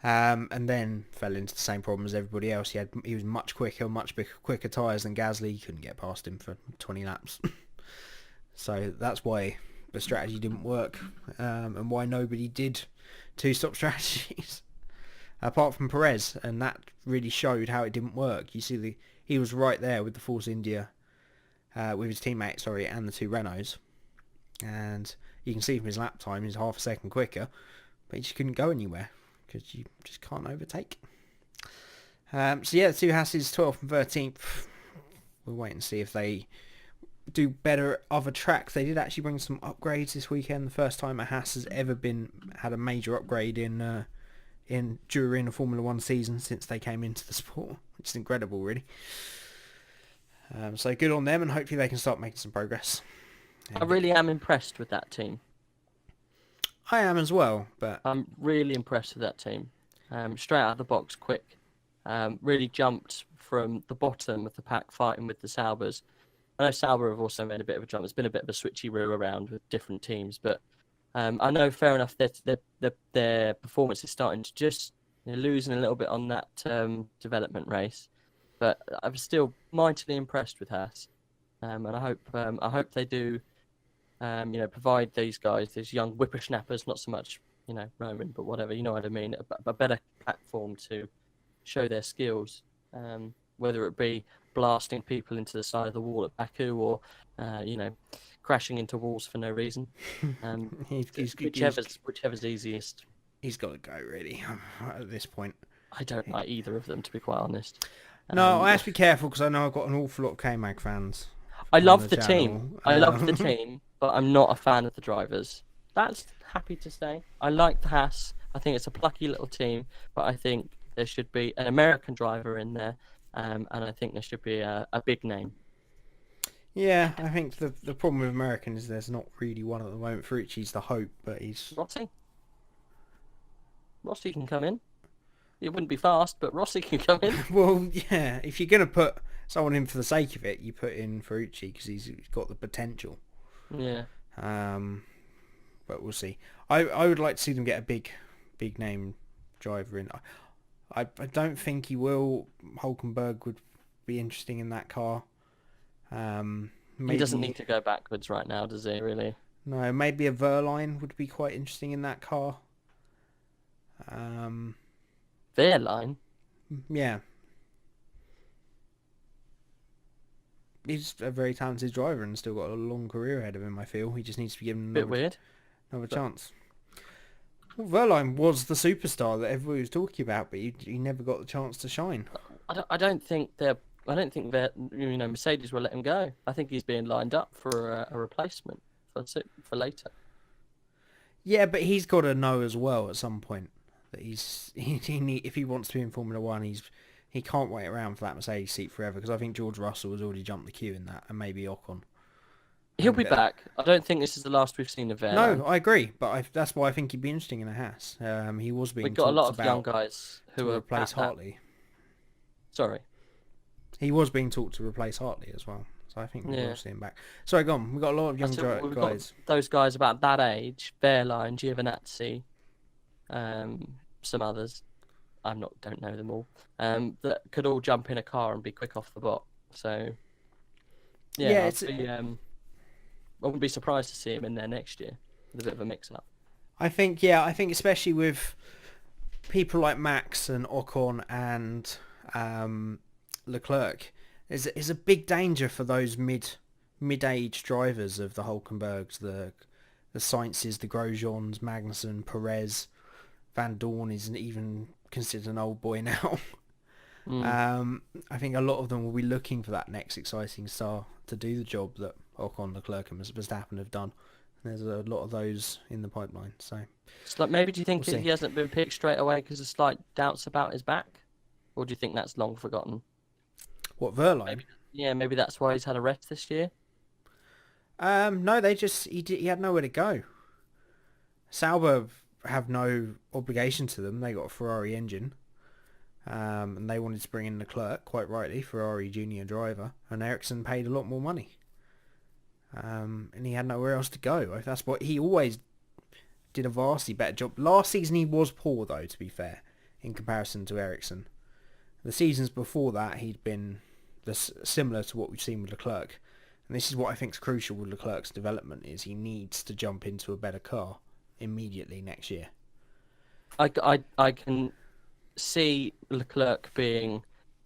And then fell into the same problem as everybody else. He was much quicker tyres than Gasly. He couldn't get past him for 20 laps. So that's why the strategy didn't work, and why nobody did two-stop strategies apart from Perez, and that really showed how it didn't work. You see, he was right there with the Force India, with his teammate, and the two Renaults, and you can see from his lap time he's half a second quicker, but he just couldn't go anywhere because you just can't overtake. So yeah, the two Hasses, 12th and 13th. We'll wait and see if they do better at other tracks. They did actually bring some upgrades this weekend. The first time a Haas has ever had a major upgrade during a Formula 1 season since they came into the sport, which is incredible, really. So good on them, and hopefully they can start making some progress. I really am impressed with that team. I am as well, but I'm really impressed with that team. Straight out of the box, quick. Really jumped from the bottom of the pack, fighting with the Saubers. I know Sauber have also made a bit of a jump. It's been a bit of a switcheroo around with different teams, but I know, fair enough, their performance is starting to just losing a little bit on that development race. But I'm still mightily impressed with Haas, and I hope they do, provide these guys, these young whippersnappers, not so much Roman, but whatever, you know what I mean, a better platform to show their skills, whether it be blasting people into the side of the wall at Baku, or crashing into walls for no reason. Whichever's easiest. He's got to go, really, at this point. I don't like either of them, to be quite honest. No, I have to be careful because I know I've got an awful lot of K-Mag fans. I love the team. I love the team, but I'm not a fan of the drivers. That's happy to say. I like the Haas. I think it's a plucky little team, but I think there should be an American driver in there, and I think there should be a big name. Yeah, I think the problem with American is there's not really one at the moment. Ferrucci's the hope, but he's... Rossi can come in. It wouldn't be fast, but Rossi can come in. Well, yeah, if you're going to put someone in for the sake of it, you put in Ferrucci because he's got the potential. Yeah. But we'll see. I would like to see them get a big name driver in. I don't think he will. Hulkenberg would be interesting in that car. He doesn't need to go backwards right now, does he, really? No, maybe a Verline would be quite interesting in that car. Verline? Yeah. He's a very talented driver and still got a long career ahead of him, I feel. He just needs to be given another chance. Well, Verline was the superstar that everybody was talking about, but he never got the chance to shine. I don't think Mercedes will let him go. I think he's being lined up for a replacement for later. Yeah, but he's got to know as well at some point that if he wants to be in Formula One, he can't wait around for that Mercedes seat forever, because I think George Russell has already jumped the queue in that, and maybe Ocon. He'll be back. I don't think this is the last we've seen of Verline. No, I agree, but that's why I think he'd be interesting in a Haas. He was being We've got a lot of young guys who will replace Hartley. Sorry. He was being talked to replace Hartley as well, so I think we'll see him back. Sorry, go on. We've got a lot of young guys. Got those guys about that age, Verline, Giovinazzi, some others. Don't know them all. That could all jump in a car and be quick off the block. So, I wouldn't be surprised to see him in there next year with a bit of a mix-up. I think especially with people like Max and Ocon and Leclerc, is a big danger for those mid-age drivers of the Hulkenbergs, the Sainzes, the Grosjeans, Magnussen, Perez. Van Dorn isn't even considered an old boy now. I think a lot of them will be looking for that next exciting star to do the job that Ocon, Leclerc and Verstappen have done. There's a lot of those in the pipeline. So, maybe do you think he hasn't been picked straight away because of slight doubts about his back? Or do you think that's long forgotten? What, Verline? Maybe that's why he's had a rest this year. No, he had nowhere to go. Sauber have no obligation to them. They got a Ferrari engine. And they wanted to bring in Leclerc, quite rightly, Ferrari junior driver, and Ericsson paid a lot more money. And he had nowhere else to go. That's what he always did, a vastly better job. Last season he was poor, though, to be fair, in comparison to Ericsson. The seasons before that he'd been similar to what we've seen with Leclerc. And this is what I think is crucial with Leclerc's development, is he needs to jump into a better car immediately next year. I can see Leclerc being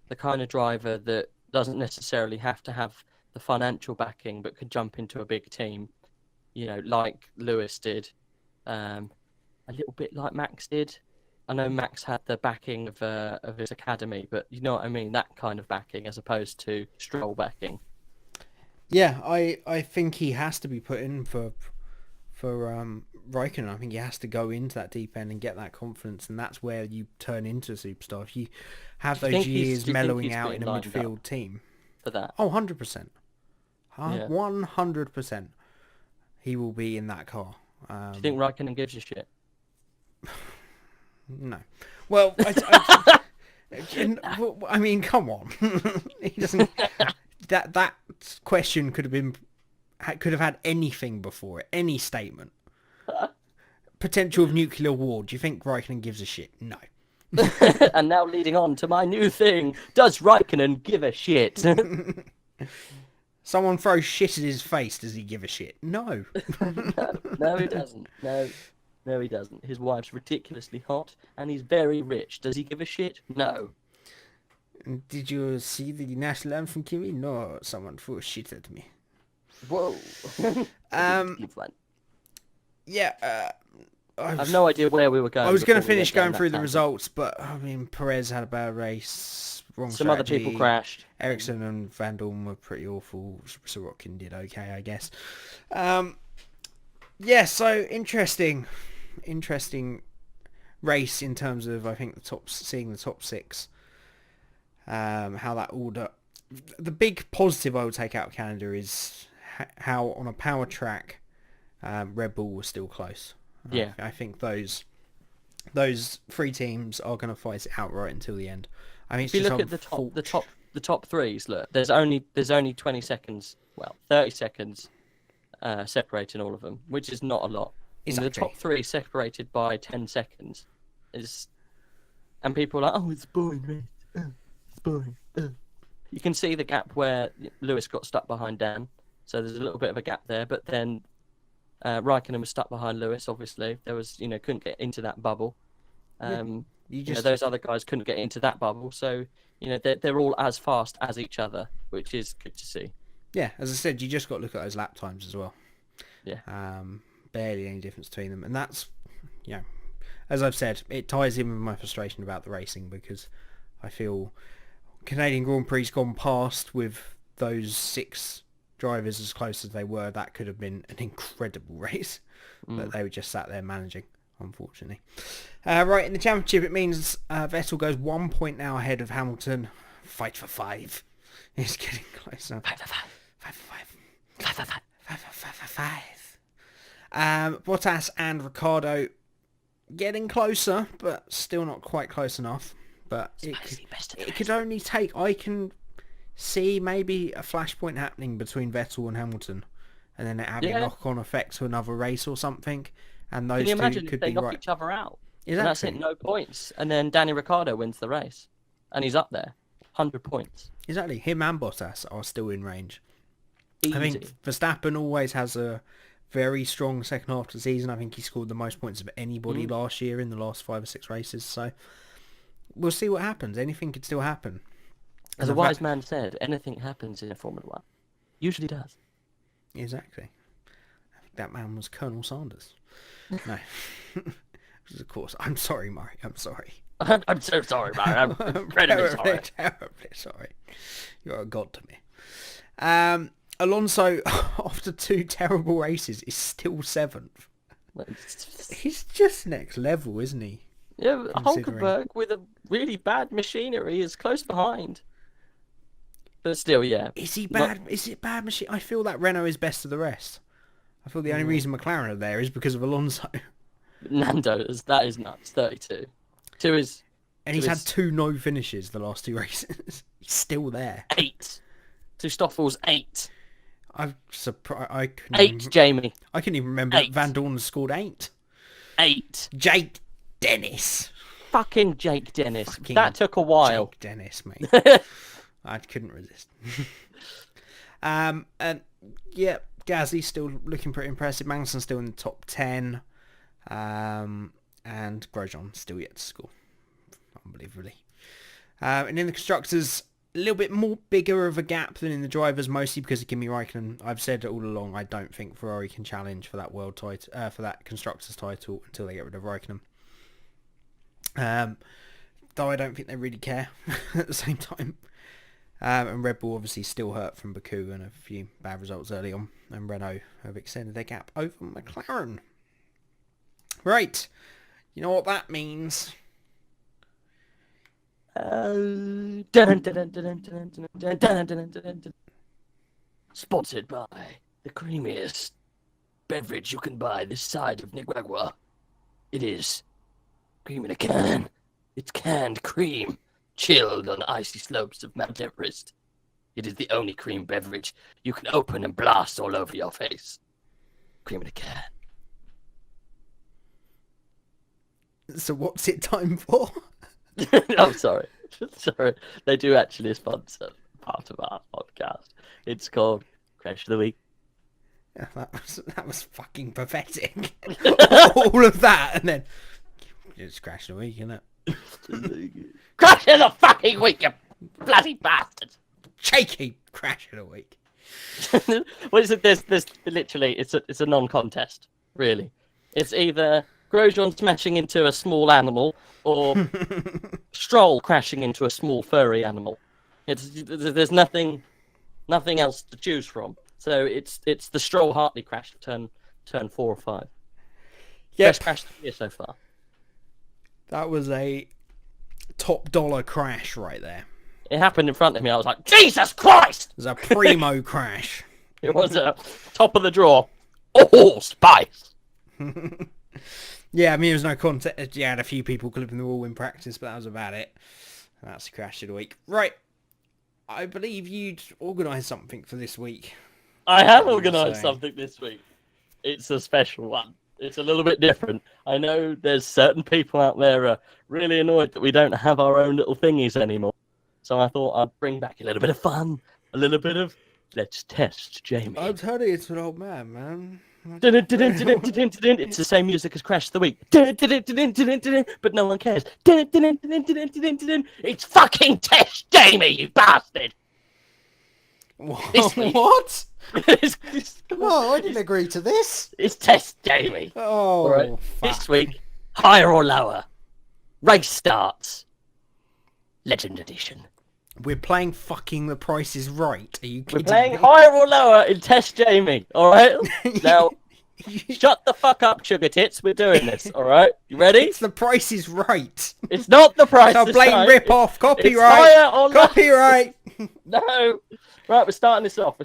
the kind of driver that doesn't necessarily have to have the financial backing, but could jump into a big team, like Lewis did, a little bit like Max did. I know Max had the backing of his academy, but you know what I mean, that kind of backing as opposed to Stroll backing. Yeah, I think he has to be put in for Raikkonen. I think he has to go into that deep end and get that confidence, and that's where you turn into a superstar. If you have those years mellowing out in a midfield team. For that? Oh, 100%. 100%. He will be in that car. Do you think Raikkonen gives a shit? No. Well, I mean, come on. He doesn't. That question could have had anything before it, any statement. Potential of nuclear war. Do you think Raikkonen gives a shit? No. And now leading on to my new thing. Does Raikkonen give a shit? Someone throws shit at his face. Does he give a shit? No. No, he doesn't. No, he doesn't. His wife's ridiculously hot, and he's very rich. Does he give a shit? No. Did you see the national anthem, Kimmy? No, someone threw shit at me. Whoa. Keep flying. Yeah. I have no idea where we were going. I was going to before we finish went down going that through the tangent. results, but I mean, Perez had a bad race. Wrong Some strategy. other people crashed. Ericsson and Van Dorn were pretty awful. Sorokin did okay, I guess. Yeah, so interesting race in terms of, I think, seeing the top six. How that order. The big positive I would take out of Canada is how on a power track, Red Bull was still close. Yeah. I think those three teams are going to fight it out right until the end. I mean, If you look at the top threes, look, there's only 20 seconds, 30 seconds separating all of them, which is not a lot. Exactly. And the top three separated by 10 seconds and people are like, oh, it's boring, race. It's boring. You can see the gap where Lewis got stuck behind Dan, so there's a little bit of a gap there. But then Raikkonen was stuck behind Lewis. Obviously, there was couldn't get into that bubble. Those other guys couldn't get into that bubble, so they're all as fast as each other, which is good to see. Yeah, as I said, you just got to look at those lap times as well. Yeah. Barely any difference between them, and that's as I've said, it ties in with my frustration about the racing, because I feel Canadian Grand Prix gone past with those 6 drivers as close as they were. That could have been an incredible race, but they were just sat there managing, unfortunately. Right, in the championship, it means Vettel goes 1 point now ahead of Hamilton. Fight for 5. He's getting closer. 5 for 5. 5 for 5. 5 for 5. 5 for 5. Bottas and Ricciardo getting closer, but still not quite close enough. But it could only take... I can see maybe a flashpoint happening between Vettel and Hamilton, and then it having a knock-on effect to another race or something. And those Can you two imagine could if they be knock right. each other out? Exactly. And that's it, no points. And then Danny Ricciardo wins the race. And he's up there. 100 points. Exactly. Him and Bottas are still in range. Easy. I think Verstappen always has a very strong second half of the season. I think he scored the most points of anybody last year in the last 5 or 6 races. So we'll see what happens. Anything could still happen. As a wise man said, anything happens in Formula 1. Usually does. Exactly. I think that man was Colonel Sanders. No. Of course. I'm sorry, Murray. I'm sorry. I'm so sorry, Murray. I'm incredibly sorry. Terribly sorry. You're a god to me. Alonso, after 2 terrible races, is still 7th. He's just next level, isn't he? Yeah, Hulkenberg with a really bad machinery is close behind. But still, yeah. Is he bad? Is it bad machine? I feel that Renault is best of the rest. I feel the only reason McLaren are there is because of Alonso. Nando, that is nuts. 32. 2 is... And he's had 2 no finishes the last 2 races. He's still there. 8. To Stoffel's 8. I'm surprised. 8, Jamie. I couldn't even remember that Van Dorn scored 8. 8. Jake Dennis. Fucking Jake Dennis. That took a while. Jake Dennis, mate. I couldn't resist. And yeah, Gasly's still looking pretty impressive. Magnussen's still in the top 10. And Grosjean still yet to score. Unbelievably. And in the constructors, a little bit more bigger of a gap than in the drivers, mostly because of Kimi Räikkönen. I've said all along, I don't think Ferrari can challenge for that world title, for that constructors title until they get rid of Räikkönen. Though I don't think they really care at the same time. And Red Bull obviously still hurt from Baku and a few bad results early on, and Renault have extended their gap over McLaren. Right, you know what that means? Sponsored by the creamiest beverage you can buy this side of Nicaragua. It is cream in a can. It's canned cream, chilled on the icy slopes of Mount Everest. It is the only cream beverage you can open and blast all over your face. Cream in a can. So what's it time for? Oh, sorry. Sorry. They do actually sponsor part of our podcast. It's called Crash of the Week. Yeah, that was fucking pathetic. All of that, and then it's Crash of the Week, isn't it? Crash of the fucking week, you bloody bastard! Shaky Crash of the Week. What is it? There's literally it's a non-contest, really. It's either Grosjean smashing into a small animal or Stroll crashing into a small furry animal. There's nothing else to choose from. So it's the Stroll Hartley crash turn 4 or 5. Yep. Best crash of the year so far. That was a top dollar crash right there. It happened in front of me. I was like, Jesus Christ! It was a primo crash. It was a top of the draw. Oh, spice! Yeah, I mean, there was no contest. You had a few people clipping the wall in practice, but that was about it. That's the crash of the week. Right. I believe you'd organised something for this week. I have organised something this week. It's a special one. It's a little bit different. I know there's certain people out there are really annoyed that we don't have our own little thingies anymore. So I thought I'd bring back a little bit of fun, a little bit of let's test Jamie. I'm telling you, it's an old man. It's the same music as Crash of the Week. But no one cares. It's fucking Test Jamie, you bastard! What? No, I didn't agree to this. It's Test Jamie. Oh, right. fuck. This week, higher or lower. Race starts. Legend Edition. We're playing fucking The Price is Right. Are you kidding We're playing me? higher or lower in Test Jamie, alright? Now, shut the fuck up, sugar tits. We're doing this, alright? You ready? It's The Price is Right. It's not The Price It's a is blatant Right. rip-off. It's Copyright. higher or lower. Copyright. No. Right, we're starting this off.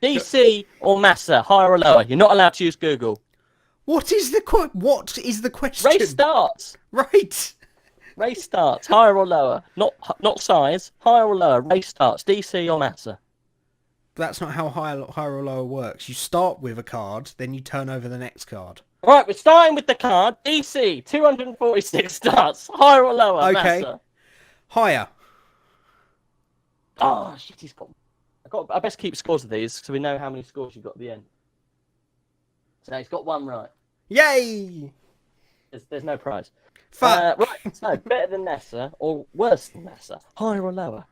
DC or Massa, higher or lower? You're not allowed to use Google. What is the question? Race starts. Right. Race starts. Higher or lower? Not size. Higher or lower? Race starts. DC or Massa? That's not how higher or lower works. You start with a card, then you turn over the next card. Right, we're starting with the card. DC, 246 starts. Higher or lower? Okay. Massa? Higher. Oh, shit, I best keep scores of these so we know how many scores you've got at the end. So he's got one right. Yay! There's no prize. Fuck. Right, so better than Massa or worse than Massa? Higher or lower?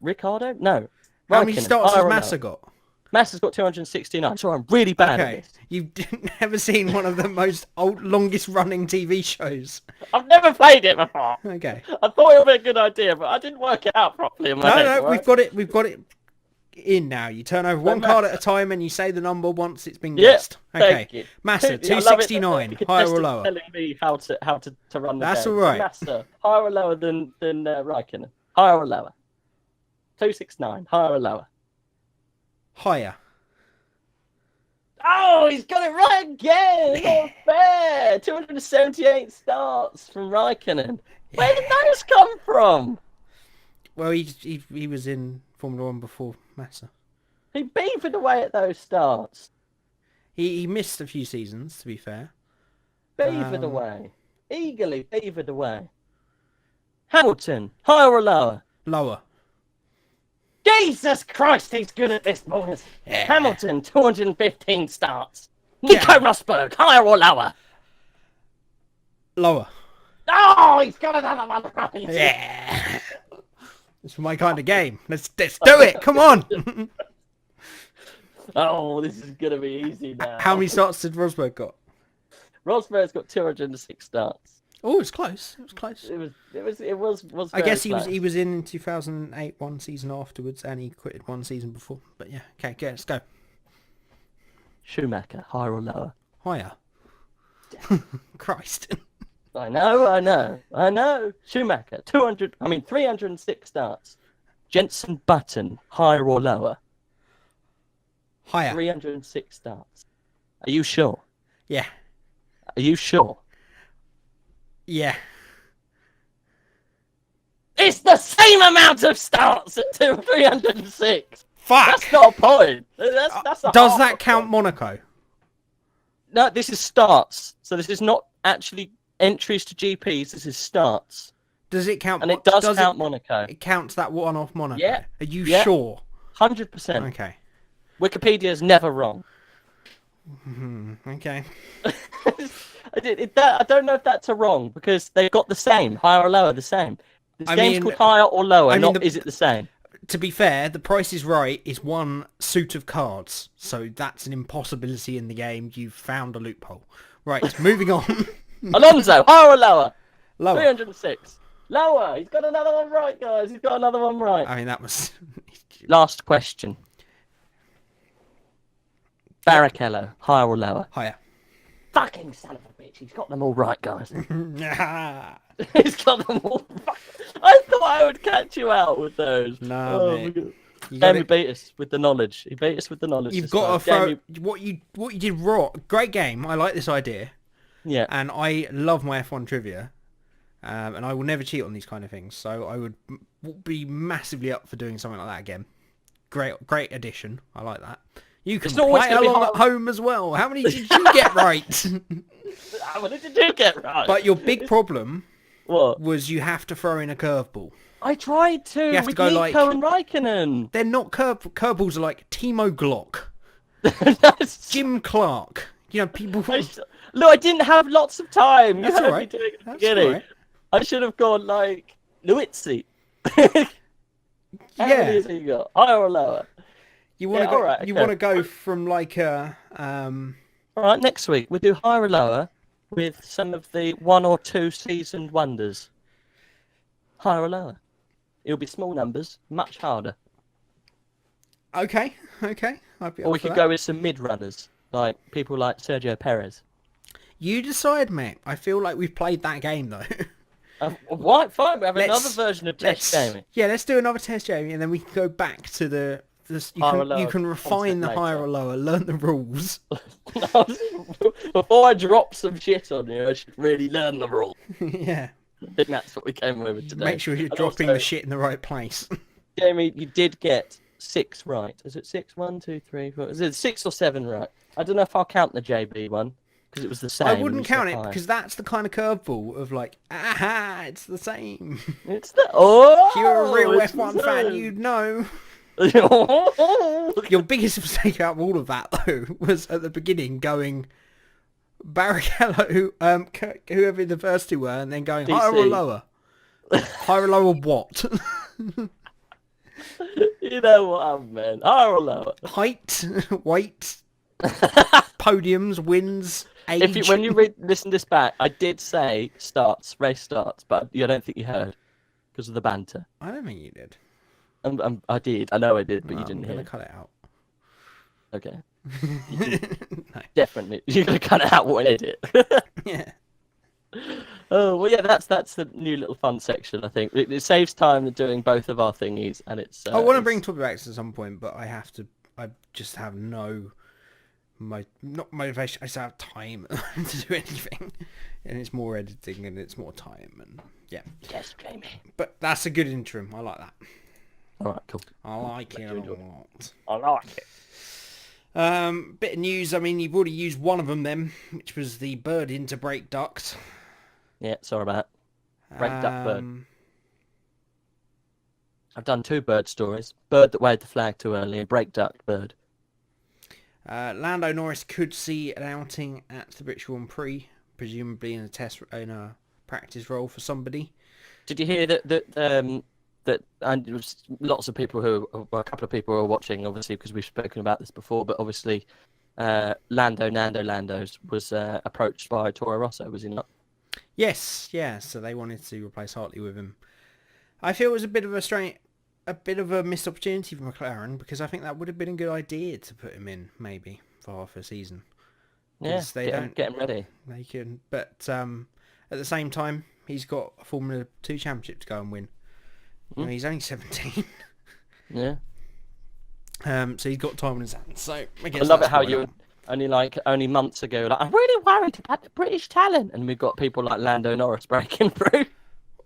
Ricardo? No. How many Raikkonen, starts higher has or Massa lower? got? Massa's got 269. So I'm really bad at Okay. this. You've never seen one of the longest running TV shows. I've never played it before. Okay. I thought it would be a good idea, but I didn't work it out properly in my head. No, right? we've got it in now. You turn over one Massa. card at a time and you say the number once it's been Yeah, guessed. Okay. thank you. Massa, Yeah, I love it that 269, the higher or contestant's lower? telling me how to run the That's game. all right. Massa, higher or lower than Raikkonen? Higher or lower? 269, higher or lower? Higher. Oh, he's got it right again! Not fair! 278 starts from Raikkonen. Where did those come from? Well, he was in Formula 1 before Massa. He beavered away at those starts. He missed a few seasons, to be fair. Beavered away. Eagerly beavered away. Hamilton, higher or lower? Lower. Jesus Christ, he's good at this, boys. Yeah. Hamilton, 215 starts. Nico Rosberg, higher or lower? Lower. Oh, he's got another one right. Yeah. It's my kind of game. Let's do it. Come on. Oh, this is going to be easy now. How many starts did Rosberg got? Rosberg's got 206 starts. Oh, it's close. It was close. It was I guess very he was in 2008 one season afterwards, and he quitted one season before. But yeah, okay, let's go. Schumacher, higher or lower? Higher. Christ. I know. Schumacher, 306 starts. Jenson Button, higher or lower? Higher. 306 starts. Are you sure? Yeah. Are you sure? Yeah. It's the same amount of starts at 306. Fuck. That's not a point. That's a Does half that a count point. Monaco? No, this is starts. So this is not actually entries to GPs. This is starts. Does it count? And it does count Monaco. It counts that one off Monaco. Yeah. Are you Yeah. sure? 100%. Okay. Wikipedia's never wrong. Okay. I don't know if that's a wrong because they've got the same higher or lower, the same. This game's called higher or lower, is it the same? To be fair, The Price is Right is one suit of cards, so that's an impossibility in the game. You've found a loophole. Right, moving on. Alonso, higher or lower? Lower. 306. Lower. He's got another one right, guys. He's got another one right. I mean, that was... Last question. Barrichello, higher or lower? Higher. Fucking son of a bitch. He's got them all right, guys. He's got them all right. I thought I would catch you out with those. No, mate. Jamie beat us with the knowledge. He beat us with the knowledge. You've got to throw... What you did raw. Great game. I like this idea. Yeah. And I love my F1 trivia. And I will never cheat on these kind of things. So I would be massively up for doing something like that again. Great addition. I like that. You can play along at home as well. How many did you get right? How many did you get right? But your big problem what? Was you have to throw in a curveball. I tried to. You have with to go Nico and Raikkonen. They're not curveballs are like Timo Glock, Jim Clark. You know, people... Look, I didn't have lots of time. That's all right. That's all right. I should have gone like Luizzi. How many has he got? Higher or lower? You want to go? Right, you want to go from like a. All right, next week we'll do higher or lower with some of the 1 or 2 seasoned wonders. Higher or lower? It'll be small numbers, much harder. Okay. Or we could go with some mid runners, like people like Sergio Perez. You decide, mate. I feel like we've played that game though. Right, fine. We have another version of Test Jamie. Yeah, let's do another Test Jamie, and then we can go back to the. You can refine the higher or lower, learn the rules. Before I drop some shit on you, I should really learn the rules. Yeah. I think that's what we came away with today. Make sure you're dropping the shit in the right place. Jamie, you did get 6 right. Is it 6? 1, 2, 3, 4. Is it 6 or 7 right? I don't know if I'll count the JB one. Because it was the same. I wouldn't count it because that's the kind of curveball of like, aha, it's the same. It's the if you're a real F1 fan, you'd know. Your biggest mistake out of all of that though was at the beginning going Barrichello, whoever the first 2 were, and then going DC. Higher or lower. Higher or lower what? You know what, man. Higher or lower? Height, weight, podiums, wins. Age. When you listen this back, I did say race starts, but I don't think you heard because of the banter. I don't think you did. I did. I know I did, but you didn't hear. I'm going to cut it out. Okay. No. Definitely. You're going to cut it out when I edit. Yeah. Oh, well, yeah, that's the new little fun section, I think. It saves time doing both of our thingies, and it's... I want to bring topic backs at some point, but I just have no... not motivation. I just have time to do anything, and it's more editing and it's more time and yeah. Yes, Jamie. But that's a good interim. I like that. All right, cool. I like it a lot. I like it. Bit of news. I mean, you've already used one of them, then, which was the bird into brake duct. Yeah, sorry about that. Brake duct bird. I've done 2 bird stories: bird that waved the flag too early, and brake duct bird. Lando Norris could see an outing at the British Grand Prix, presumably in a practice role for somebody. Did you hear that and it was lots of people a couple of people who are watching, obviously, because we've spoken about this before, but obviously Lando's was approached by Toro Rosso, was he not? Yes, yeah. So they wanted to replace Hartley with him. I feel it was a bit of a missed opportunity for McLaren, because I think that would have been a good idea to put him in maybe for half a season. Yeah, get him ready. They can, but at the same time, he's got a Formula 2 championship to go and win. I mean, he's only 17. Yeah. So he's got time on his hands. So I love it how you only months ago like, I'm really worried about the British talent, and we've got people like Lando Norris breaking through.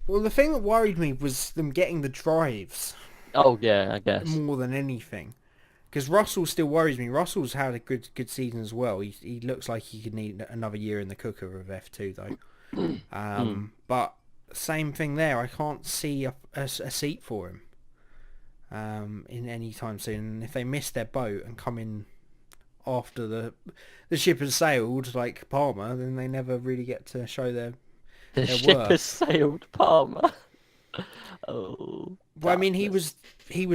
Well, the thing that worried me was them getting the drives. Oh yeah, I guess more than anything, because Russell still worries me. Russell's had a good season as well. He looks like he could need another year in the cooker of F2 though. But same thing there. I can't see a seat for him in any time soon. And if they miss their boat and come in after the ship has sailed, like Palmer, then they never really get to show their ship worth. has sailed, Palmer. Oh, Well, I mean, he was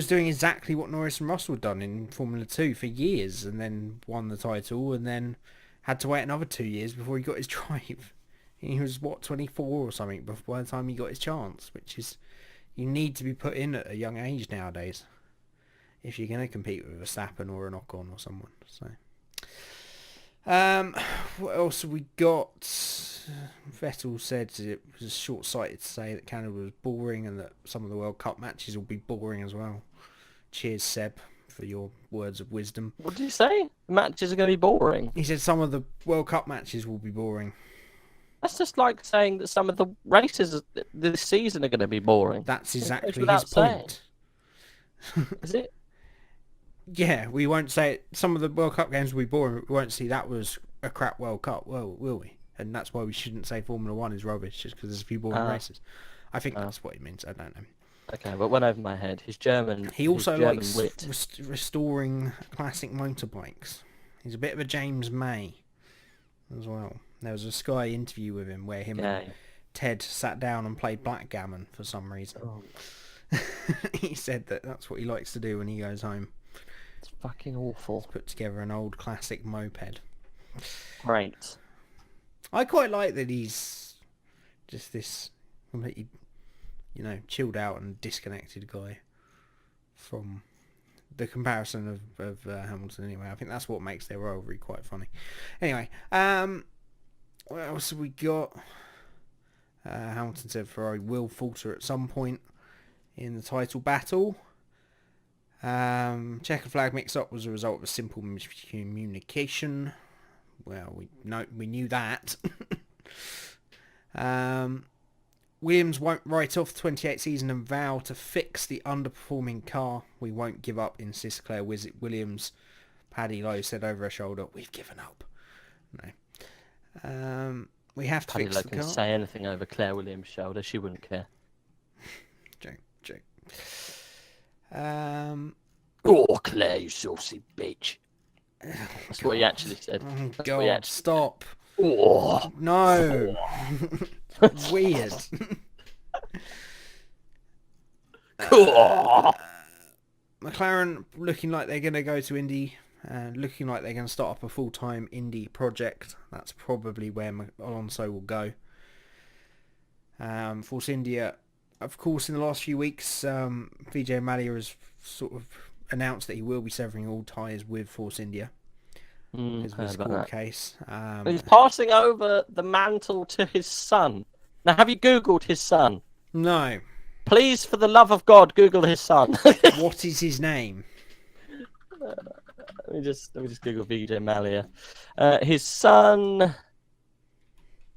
doing exactly what Norris and Russell had done in Formula 2 for years, and then won the title, and then had to wait another 2 years before he got his drive. He was, 24 or something by the time he got his chance, which is, you need to be put in at a young age nowadays if you're going to compete with a Verstappen or an Ocon or someone. So, what else have we got? Vettel said it was short-sighted to say that Canada was boring and that some of the World Cup matches will be boring as well. Cheers, Seb, for your words of wisdom. What did you say? The matches are going to be boring. He said some of the World Cup matches will be boring. That's just like saying that some of the races this season are going to be boring. That's exactly his point. Is it? Yeah, we won't say it. Some of the World Cup games will be boring, but we won't see that was a crap World Cup, will we? And that's why we shouldn't say Formula 1 is rubbish, just because there's a few boring races. I think that's what he means. I don't know. Okay, but went over my head. His German. He also likes wit. restoring classic motorbikes. He's a bit of a James May as well. There was a Sky interview with him where him and Ted sat down and played backgammon for some reason. Oh. He said that that's what he likes to do when he goes home. It's fucking awful. Put together an old classic moped. Great. I quite like that he's just this completely, chilled out and disconnected guy from the comparison of Hamilton anyway. I think that's what makes their rivalry quite funny. Anyway, what else have we got? Hamilton said Ferrari will falter at some point in the title battle. Checker flag mix-up was a result of a simple miscommunication. Well, we knew that. Williams won't write off the 28 season and vow to fix the underperforming car. We won't give up, insists Claire Williams. Paddy Lowe said over her shoulder, "We've given up." No. We have to fix the car. Paddy Lowe can say anything over Claire Williams' shoulder. She wouldn't care. Joke. Oh, Claire, you saucy bitch. That's what he actually said. Oh, God, stop. Oh. No. Weird. McLaren looking like they're going to go to Indy. Looking like they're going to start up a full-time Indy project. That's probably where Alonso will go. Force India, of course, in the last few weeks, Vijay Mallya has sort of announced that he will be severing all ties with Force India. His court case. He's passing over the mantle to his son. Now, have you Googled his son? No. Please, for the love of God, Google his son. What is his name? Let me just Google Vijay Mallya. His son,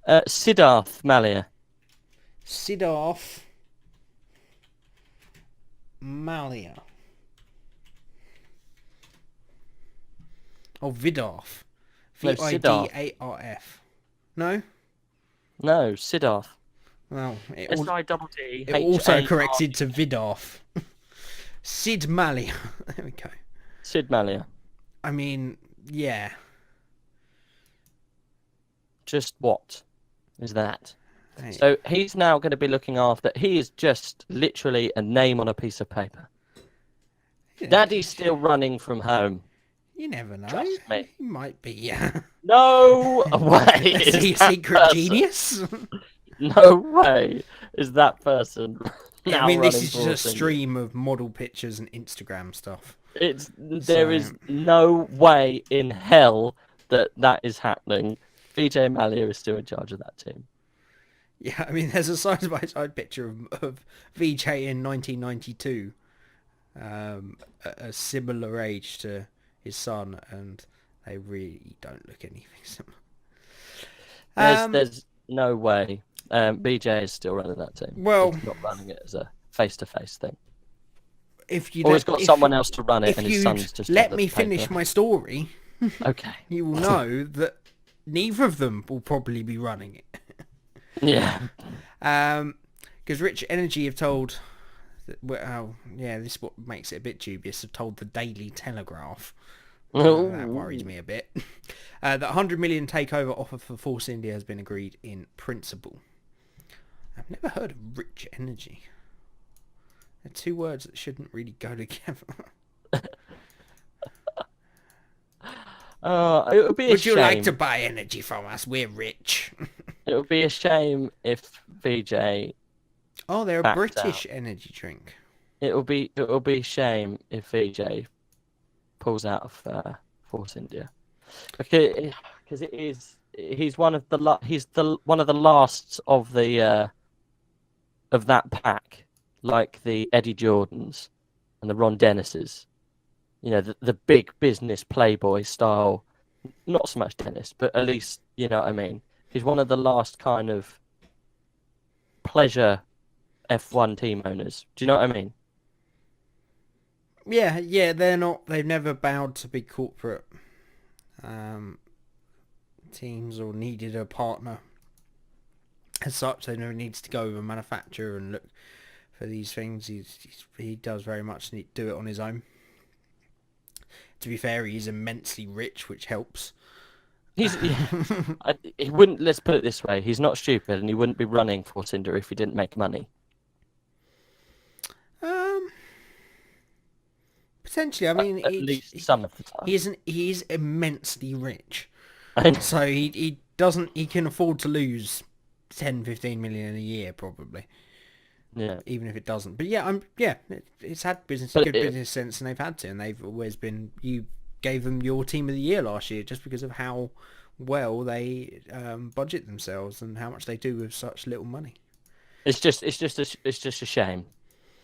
Siddharth Mallya. Siddharth Mallya. Oh, Vidarth. Vidarf. No? No, Siddharth. Well, it S-I-D-D-H-A-R. also corrected to Vidarf. Sid Mallya. There we go. Sid Mallya. I mean, yeah. Just what is that? Hey. So he's now going to be looking after... He is just literally a name on a piece of paper. Yeah. Daddy's still running from home. You never know. Trust me. He might be, yeah. No way. Is he a secret genius? No way is that person. I mean, this is just a stream of model pictures and Instagram stuff. There is no way in hell that is happening. Vijay Mallya is still in charge of that team. Yeah, I mean, there's a side-by-side picture of Vijay in 1992, a similar age to his son, and they really don't look anything similar. There's no way. BJ is still running that team. Well, he's not running it as a face-to-face thing. If you he's got someone else to run it, and his son's just let me finish my story. Okay. You will know that neither of them will probably be running it. Yeah. Because Rich Energy have told, this is what makes it a bit dubious, have told the Daily Telegraph. That worried me a bit. That 100 million takeover offer for Force India has been agreed in principle. I've never heard of Rich Energy. They're two words that shouldn't really go together. It would be a Would you like shame. to buy energy from us? We're rich. It would be a shame if VJ Oh, they're a backed British out. energy drink. It will be a shame if VJ pulls out of Force India, because he's one of the one of the last of the of that pack, like the Eddie Jordans and the Ron Dennises. You know, the big business playboy style. Not so much Dennis, but at least you know what I mean. He's one of the last kind of pleasure F1 team owners. Do you know what I mean? Yeah, they're not. They've never bowed to big corporate teams or needed a partner as such. They never needs to go with a manufacturer and look for these things. He does very much do it on his own. To be fair, he's immensely rich, which helps. He wouldn't. Let's put it this way: he's not stupid, and he wouldn't be running for Tinder if he didn't make money. Potentially, I mean, at least some of the time. He's immensely rich, And so he doesn't. He can afford to lose 10, 15 million a year probably. yeah, Even if it doesn't. But yeah, it's had good business sense, and they've had to, and they've always been. You gave them your team of the year last year just because of how well they budget themselves and how much they do with such little money. it's just a shame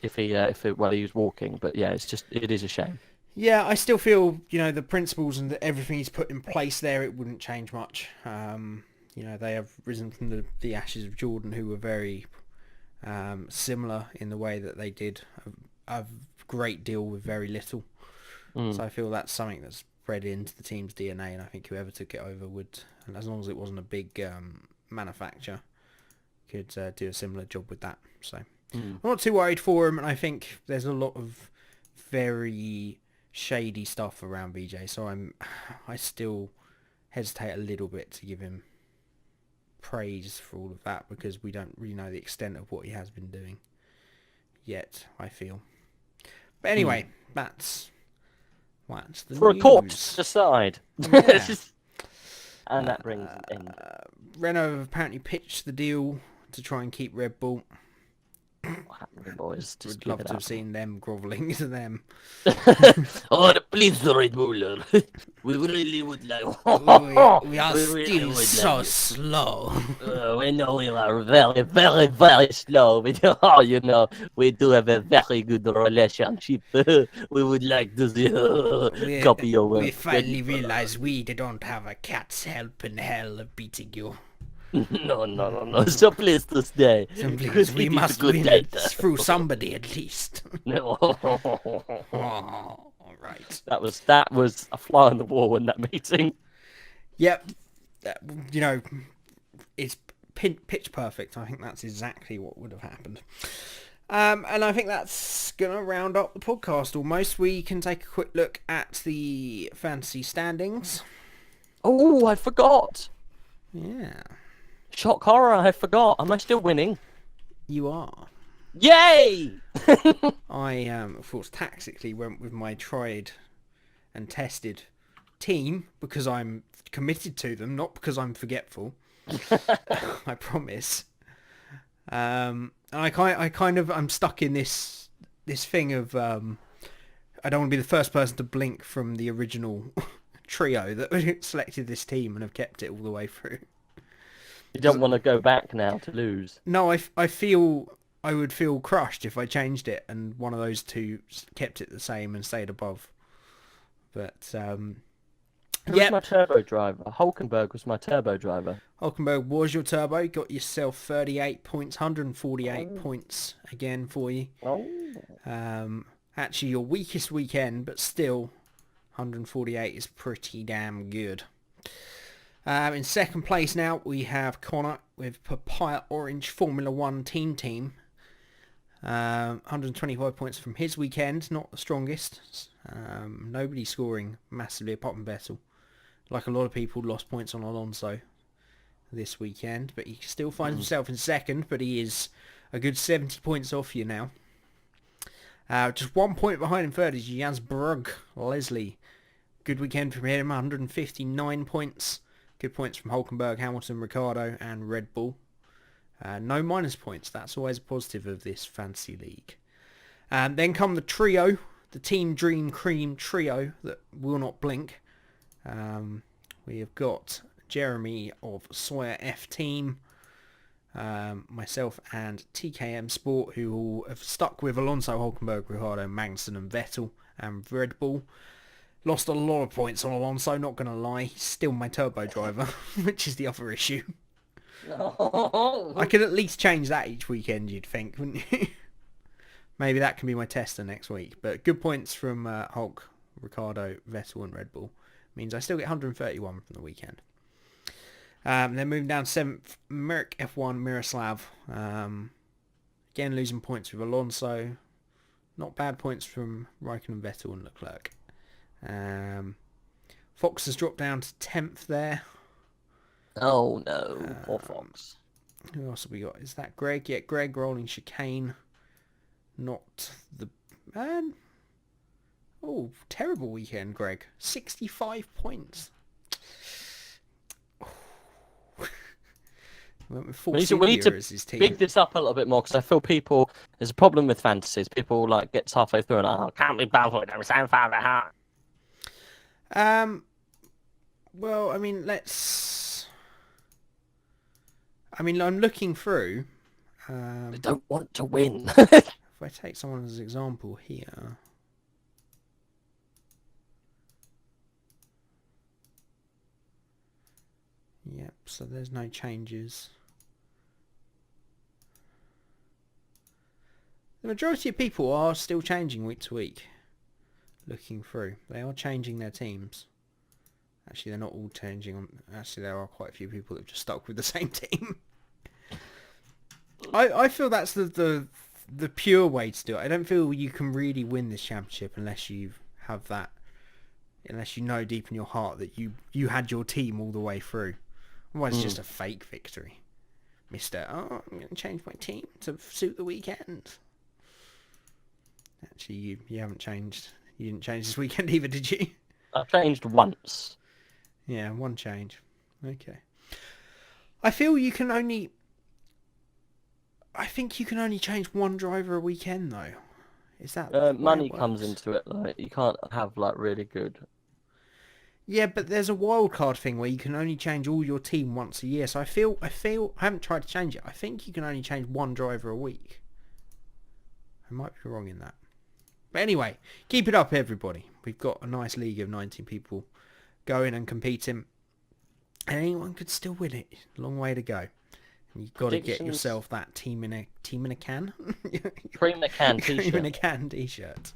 if he while he was walking, but yeah, it is a shame. Yeah, I still feel the principles and everything he's put in place there. It wouldn't change much. They have risen from the ashes of Jordan, who were very similar in the way that they did a great deal with very little. So I feel that's something that's bred into the team's DNA, and I think whoever took it over would, and as long as it wasn't a big manufacturer, could do a similar job with that. So I'm not too worried for him, and I think there's a lot of very shady stuff around BJ, so I still hesitate a little bit to give him praise for all of that, because we don't really know the extent of what he has been doing yet, I feel. But anyway, that's the For news. a court to decide. Yeah. And that brings an end. Renault have apparently pitched the deal to try and keep Red Bull. What happened, boys? Just Would love to have seen them grovelling to them. Oh, please, Red Bull. We really would like. We are still so slow. We know we are very, very, very slow. We do have a very good relationship. We would like to copy your work. We finally realized we don't have a cat's help in hell of beating you. No. So please to stay. So please, we must win it through somebody at least. No. All right. That was a fly on the wall in that meeting. Yep. It's pitch perfect. I think that's exactly what would have happened. And I think that's going to round up the podcast almost. We can take a quick look at the fantasy standings. Oh, I forgot. Yeah. Shock horror, I forgot. Am I still winning? You are. Yay! I, of course, tactically went with my tried and tested team because I'm committed to them, not because I'm forgetful. I promise. And I'm stuck in this thing of I don't want to be the first person to blink from the original trio that selected this team and have kept it all the way through. You don't want to go back now to lose. No, I feel I would feel crushed if I changed it and one of those two kept it the same and stayed above. But Who's my turbo driver? Hulkenberg was my turbo driver. Hulkenberg was your turbo. Got yourself 38 points, 148 points again for you. Actually, your weakest weekend, but still 148 is pretty damn good. In second place now, we have Connor with Papaya Orange Formula 1 team. 125 points from his weekend, not the strongest. Nobody scoring massively apart from Vettel. Like a lot of people lost points on Alonso this weekend, but he still finds himself in second, but he is a good 70 points off you now. Just 1 point behind in third is Jasbrug Leslie. Good weekend from him, 159 points. Good points from Hulkenberg, Hamilton, Ricciardo and Red Bull. No minus points. That's always a positive of this fantasy league. Then come the trio, the Team Dream Cream trio that will not blink. We have got Jeremy of Sawyer F Team, myself and TKM Sport, who all have stuck with Alonso, Hulkenberg, Ricciardo, Magnussen and Vettel and Red Bull. Lost a lot of points on Alonso, not going to lie. He's still my turbo driver, which is the other issue. I could at least change that each weekend, you'd think, wouldn't you? Maybe that can be my tester next week. But good points from Hulk, Ricciardo, Vettel and Red Bull means I still get 131 from the weekend. Then moving down 7th, Merck F1 Miroslav. Again losing points with Alonso. Not bad points from Raikkonen, Vettel and Leclerc. Fox has dropped down to 10th there. Oh no, poor Fox. Who else have we got? Is that Greg? Yeah, Greg rolling chicane. Not the man. Oh, terrible weekend, Greg. 65 points. Went with We need to as his team. big this up a little bit more because I feel there's a problem with fantasies. People like gets halfway through and can't be baffled. I'm so far behind. Well, I mean, I'm looking through. They don't want to win. If I take someone as an example here. Yep, so there's no changes. The majority of people are still changing week to week. Looking through. They are changing their teams. Actually, they're not all changing. Actually, there are quite a few people that have just stuck with the same team. I feel that's the pure way to do it. I don't feel you can really win this championship unless you have that. Unless you know deep in your heart that you had your team all the way through. Otherwise, it's just a fake victory. I'm going to change my team to suit the weekend. Actually, you haven't changed. You didn't change this weekend either, did you? I've changed once. Yeah, one change. Okay. I feel you can only... I think you can only change one driver a weekend, though. Is that... money comes into it. Like you can't have like really good... Yeah, but there's a wild card thing where you can only change all your team once a year. So I feel I haven't tried to change it. I think you can only change one driver a week. I might be wrong in that. But anyway, keep it up, everybody. We've got a nice league of 19 people going and competing. And anyone could still win it. Long way to go. And you've got to get yourself that team in a can. Cream in a can t-shirt. Cream in a can t-shirt.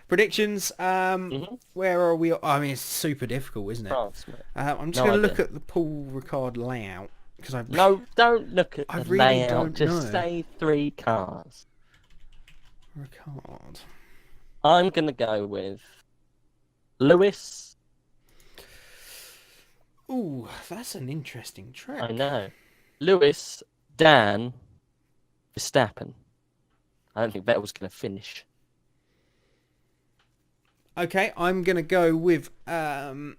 Predictions. Where are we? I mean, it's super difficult, isn't it? France, I'm just going to look at the Paul Ricard layout because I don't look at the really layout. don't Just know. say 3 cars. Ricard. I'm gonna go with Lewis. Ooh, that's an interesting track. I know. Lewis, Dan, Verstappen. I don't think Vettel's gonna finish. Okay, I'm gonna go with Vettel,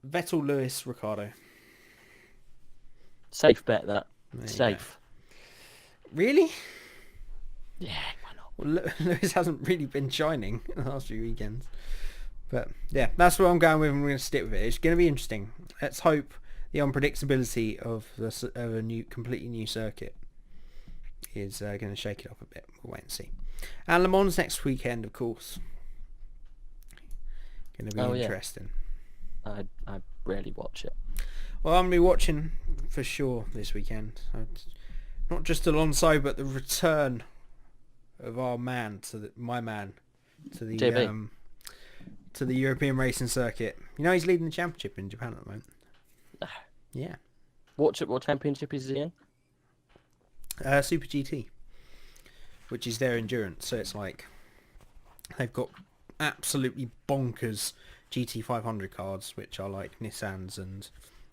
Lewis, Ricciardo. Safe bet that. There you Safe. go. Really? Yeah, why not? Well, Lewis hasn't really been shining in the last few weekends. But yeah, that's what I'm going with, and we're going to stick with it. It's going to be interesting. Let's hope the unpredictability of a completely new circuit is going to shake it up a bit. We'll wait and see. And Le Mans next weekend, of course. Going to be interesting. I rarely watch it. Well, I'm going to be watching for sure this weekend. Not just Alonso, but the return of my man to the JB. To the European racing circuit. You know he's leading the championship in Japan at the moment. No. Yeah. What championship is he in? Super GT, which is their endurance. So it's like they've got absolutely bonkers GT500 cards, which are like Nissans and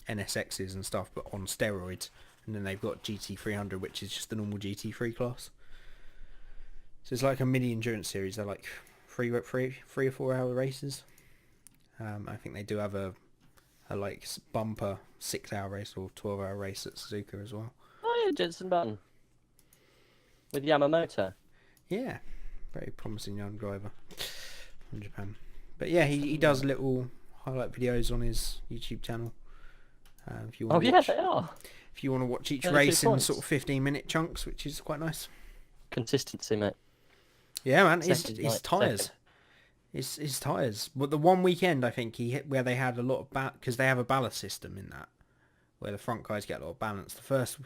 NSXs and stuff, but on steroids. and then they've got GT300, which is just the normal GT3 class. So it's like a mini endurance series. They're like 3 or 4 hour races. I think they do have a like bumper 6-hour race or 12-hour race at Suzuka as well. Oh yeah, Jenson Button with Yamamoto. Yeah, very promising young driver from Japan. But yeah, he does little highlight videos on his YouTube channel. If you want They are. If you want to watch each 32 race in points. sort of 15-minute chunks, which is quite nice. Consistency, mate. Yeah, man, Second, his like, tyres. second. His tyres. But the one weekend, I think, he hit where they had a lot of... Because they have a ballast system in that, where the front guys get a lot of balance. The first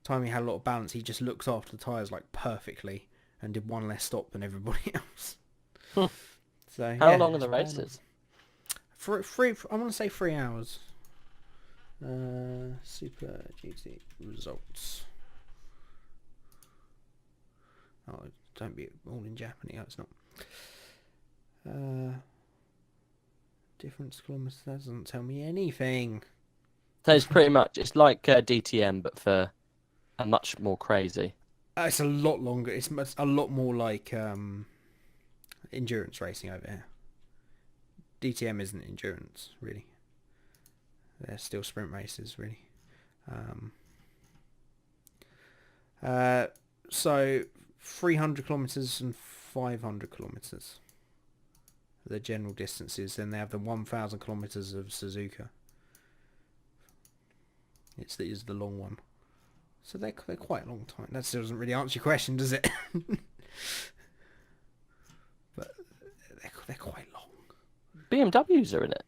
time he had a lot of balance, he just looked after the tyres like perfectly and did one less stop than everybody else. So How yeah, long are the it's races? I want to say 3 hours. Super GT results. Oh, don't be all in Japanese. It's not. Difference kilometers. That doesn't tell me anything. So it's pretty much, it's like DTM, but for a much more crazy. It's a lot longer. It's a lot more like endurance racing over here. DTM isn't endurance, really. They're still sprint races, really. So 300 kilometers and 500 kilometers. The general distances. Then they have the 1,000 kilometers of Suzuka. It is the long one. So they're quite a long time. That still doesn't really answer your question, does it? But they're quite long. BMWs are in it.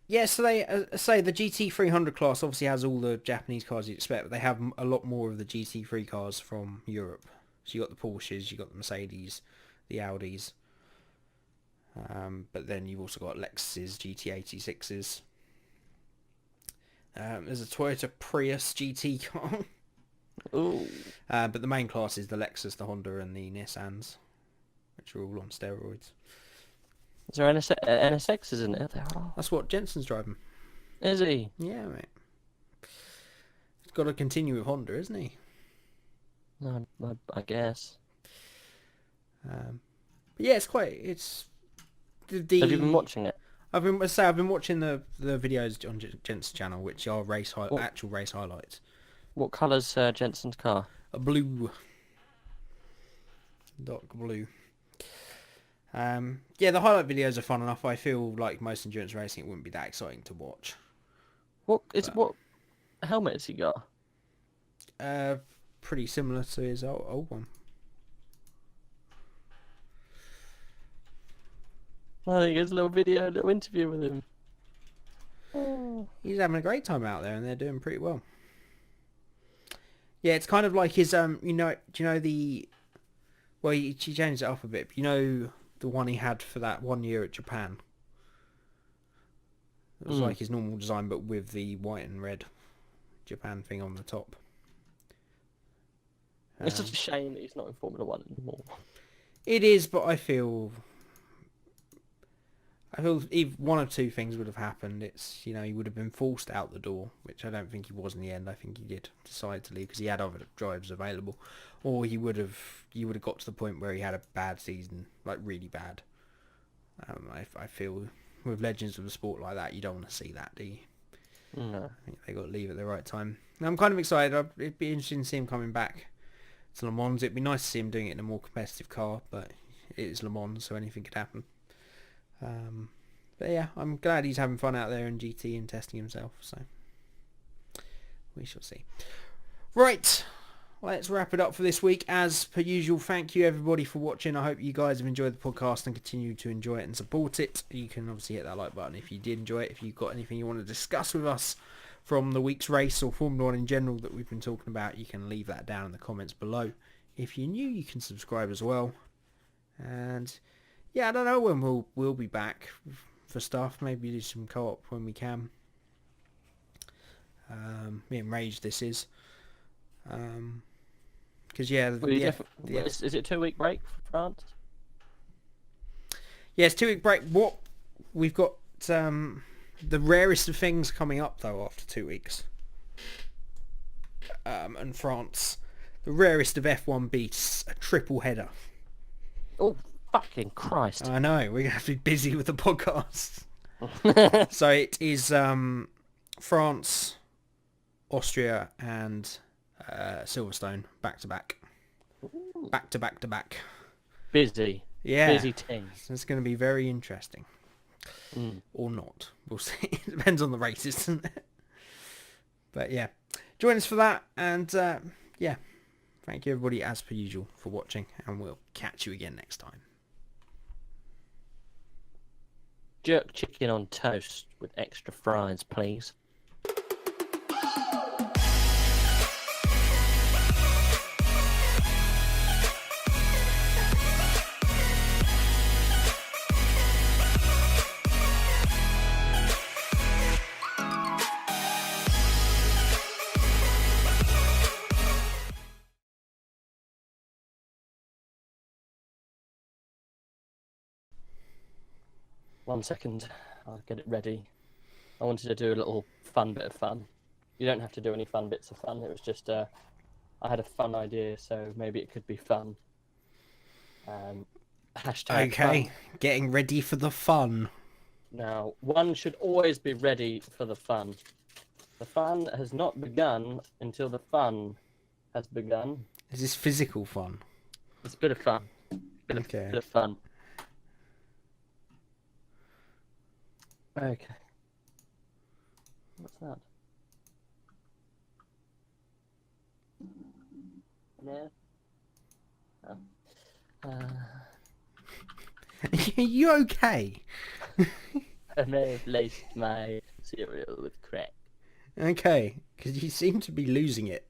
Yeah, so they say the GT300 class obviously has all the Japanese cars you'd expect, but they have a lot more of the GT3 cars from Europe. So you got the Porsches, you got the Mercedes, the Audis, but then you've also got Lexuses, GT86s. There's a Toyota Prius GT car. Ooh. But the main class is the Lexus, the Honda, and the Nissans, which are all on steroids. Is there NSXs in it? There are. That's what Jensen's driving. Is he? Yeah, mate. He's got to continue with Honda, isn't he? No, I guess. But yeah, it's the. Have you been watching it? I've been watching the videos on Jensen's channel, which are actual race highlights. What colour's Jensen's car? A blue. Dark blue. Yeah, the highlight videos are fun enough. I feel like most endurance racing, it wouldn't be that exciting to watch. What helmet has he got? Pretty similar to his old one. I think there's a little interview with him. Oh. He's having a great time out there, and they're doing pretty well. Yeah, it's kind of like his do you know the? Well, he changed it up a bit. But the one he had for that 1 year at Japan. It was like his normal design, but with the white and red Japan thing on the top. It's such a shame that he's not in Formula 1 anymore. It is, but I feel if one of two things would have happened. It's he would have been forced out the door, which I don't think he was in the end. I think he did decide to leave because he had other drivers available, or you would have got to the point where he had a bad season, like really bad. I feel with legends of the sport like that, you don't want to see that, do you? No. I think they got to leave at the right time. And I'm kind of excited. It'd be interesting to see him coming back to Le Mans. It'd be nice to see him doing it in a more competitive car, but it is Le Mans, so anything could happen. But yeah, I'm glad he's having fun out there in GT and testing himself, so we shall see. Right, let's wrap it up for this week. As per usual, thank you everybody for watching. I hope you guys have enjoyed the podcast and continue to enjoy it and support it. You can obviously hit that like button if you did enjoy it. If you've got anything you want to discuss with us from the week's race or Formula 1 in general that we've been talking about, you can leave that down in the comments below. If you're new, you can subscribe as well. And yeah, I don't know when we'll be back for stuff. Maybe do some co-op when we can. Me and Rage, this is. Because Is it a 2-week break for France? Yeah, it's 2-week break. What we've got the rarest of things coming up though after 2 weeks. And France, the rarest of F1 beasts, a triple header. Oh, fucking Christ. I know, we're going to have to be busy with the podcast. So it is France, Austria, and Silverstone back to back. Back to back to back. Busy. Yeah. Busy team. So it's going to be very interesting. Or not. We'll see. It depends on the races, doesn't it? But yeah. Join us for that. And yeah. Thank you everybody as per usual for watching. And we'll catch you again next time. Jerk chicken on toast with extra fries, please. One second, I'll get it ready. I wanted to do a little fun bit of fun. You don't have to do any fun bits of fun. It was just I had a fun idea, so maybe it could be fun. Hashtag Okay, fun. getting ready for the fun. Now, one should always be ready for the fun. The fun has not begun until the fun has begun. Is this physical fun? It's a bit of fun. Bit of fun. Okay. What's that? No. Oh. Are you okay? I may have laced my cereal with crack. Okay, because you seem to be losing it.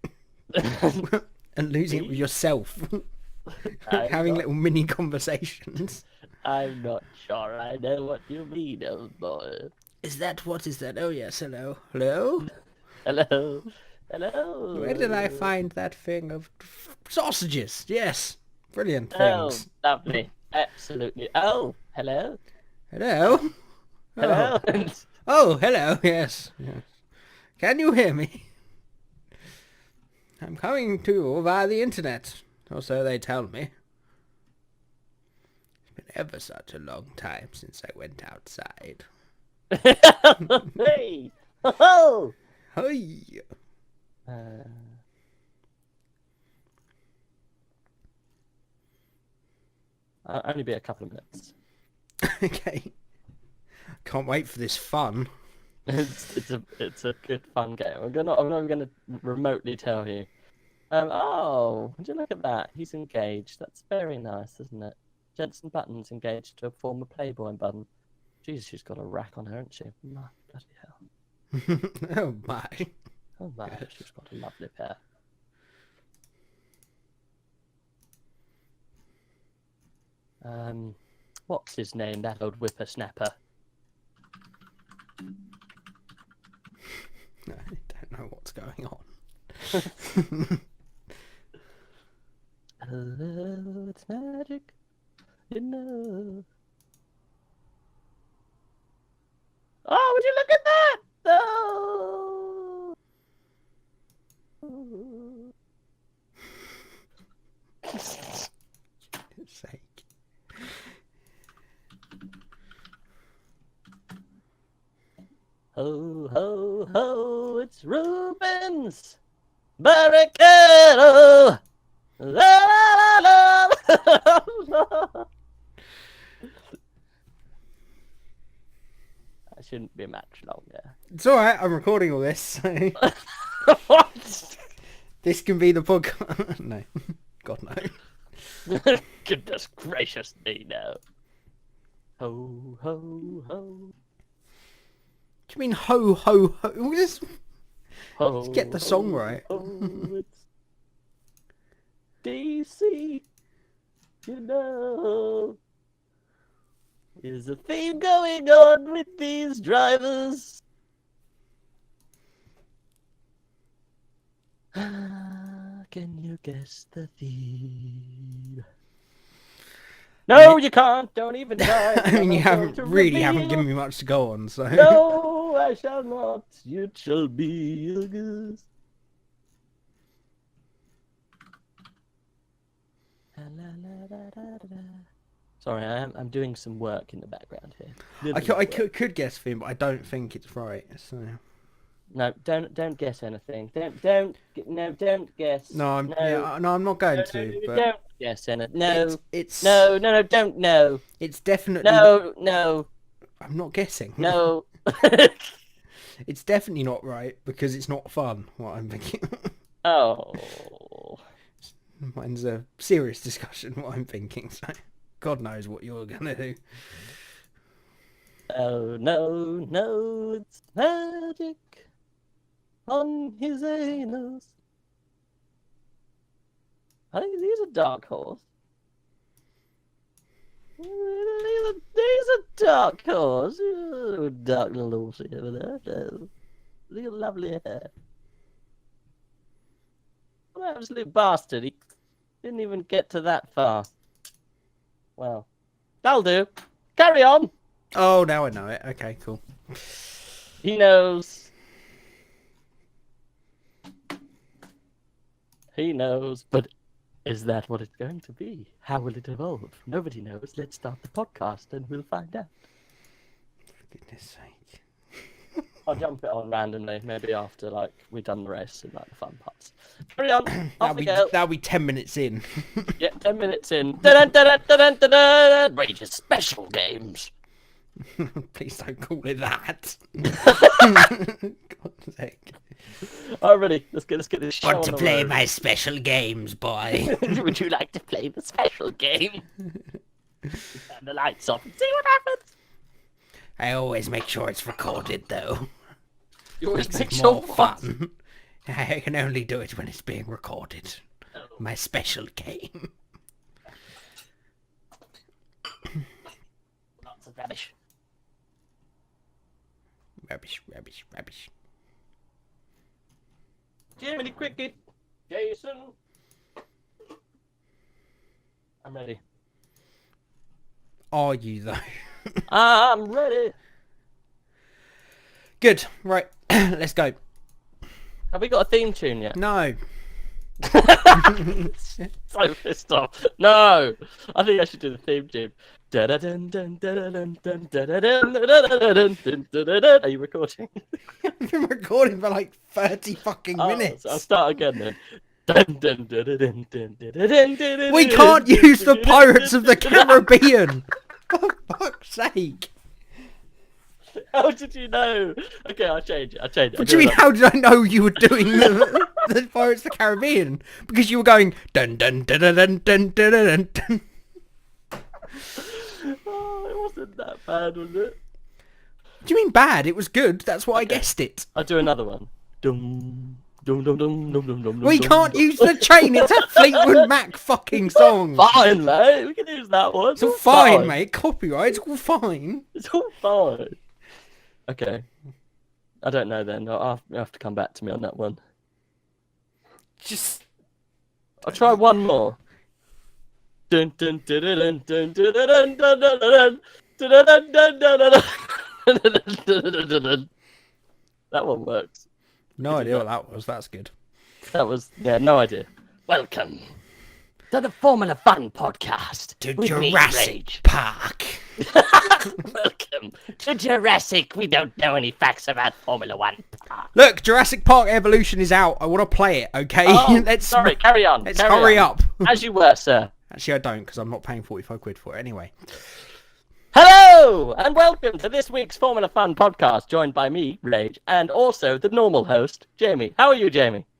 And losing it with yourself. Having little mini conversations. I'm not sure I know what you mean, old boy. Is that what is that? Oh yes, hello. Hello? Hello? Hello? Where did I find that thing of sausages? Yes. Brilliant Oh, things. lovely. Absolutely. Oh, hello? Hello? Hello? Oh, hello, yes. Can you hear me? I'm coming to you via the internet, or so they tell me. It's been ever such a long time since I went outside. Hey! Oh! Hey! I'll only be a couple of minutes. Okay. Can't wait for this fun. It's a good fun game. I'm not gonna remotely tell you. Oh, would you look at that? He's engaged. That's very nice, isn't it? Jensen Button's engaged to a former Playboy button. Jesus, she's got a rack on her, hasn't she? My bloody hell. Oh my. Oh my, she's got a lovely pair. What's his name, that old whippersnapper? I don't know what's going on. Hello, it's magic, you know. Oh, would you look at that? Oh. For goodness sake. Ho, ho, ho, it's Ruben's Barricado. La, la, la, la. That shouldn't be much longer. It's alright, I'm recording all this, so... What? This can be the podcast. No. God, no. Goodness gracious me, no. Ho, ho, ho. Do you mean ho, ho, ho? Let's Ho, get the song right. Ho, it's DC, you know. Is a theme going on with these drivers? Can you guess the theme? No, you can't. Don't even try. I mean, you I'm going to haven't reveal. given me much to go on, so... No, No, I shall not. It shall be August. Sorry, I'm doing some work in the background here. I could guess Finn, but I don't think it's right. So No, don't guess anything. Don't guess. no, I'm not going to. But Don't guess anything. No, it's no, don't know. It's definitely No. I'm not guessing. No. It's definitely not right because it's not fun. What I'm thinking. Oh. Mine's a serious discussion. What I'm thinking. So God knows what you're gonna do. Oh no, it's magic on his anus. I think he's a dark horse. He's a dark horse. Oh, dark little horsey over there. Oh, look at the lovely hair. What an absolute bastard. He didn't even get to that far. Well, that'll do. Carry on. Oh, now I know it. Okay, cool. He knows. He knows, but is that what it's going to be? How will it evolve? Nobody knows. Let's start the podcast and we'll find out. For goodness sake. I'll jump it on randomly, maybe after we've done the race and the fun parts. Carry on. Off we go. That'll be 10 minutes in. Yeah, 10 minutes in. Dun-dun-dun-dun-dun-dun-dun. Rage's special games. Please don't call it that. God's sake. All ready. Let's get this show Want on to the play road. my special games, boy? Would you like to play the special game? Turn the lights off and see what happens. I always make sure it's recorded, though. You always Makes make it sure more what? fun. I can only do it when it's being recorded. Oh. My special game. Lots of rubbish. Rubbish. Jiminy Cricket, Jason. I'm ready. Are you, though? I'm ready. Good. Right. Let's go. Have we got a theme tune yet? No. So pissed off. No, I think I should do the theme tune. Are you recording? I've been recording for like 30 fucking minutes. I'll start again then. We can't use the Pirates of the Caribbean. For fuck's sake. How did you know? Okay, I'll change it. What do you mean, how did I know you were doing the Pirates of the Caribbean? Because you were going dun dun dun dun dun dun dun dun dun. Oh, it wasn't that bad, was it? What do you mean bad? It was good. That's why I guessed it. I'll do another one. Dum, dum, dum, dum, dum, dum, dum, We dum, can't dum. use the train. It's a Fleetwood Mac fucking song. Fine, mate. We can use that one. It's all fine, mate. Copyright. It's all fine. It's all fine. Okay. I don't know then. I'll have to come back to me on that one. Just. I'll try one more. Dun, dun, dun, dun, dun, dun, dun, dun, dun, dun, dun, dun, dun, dun, dun. That one works. No idea what that was. That's good. That was, no idea. Welcome to the Formula Fun podcast. To with me, Jurassic Rage. Park. Welcome to Jurassic. We don't know any facts about Formula One. Look, Jurassic Park Evolution is out. I want to play it, okay? Oh, Let's sorry, carry on. Let's carry hurry on. up. As you were, sir. Actually, I don't, because I'm not paying 45 quid for it anyway. Hello, and welcome to this week's Formula Fun podcast, joined by me, Rage, and also the normal host, Jamie. How are you, Jamie?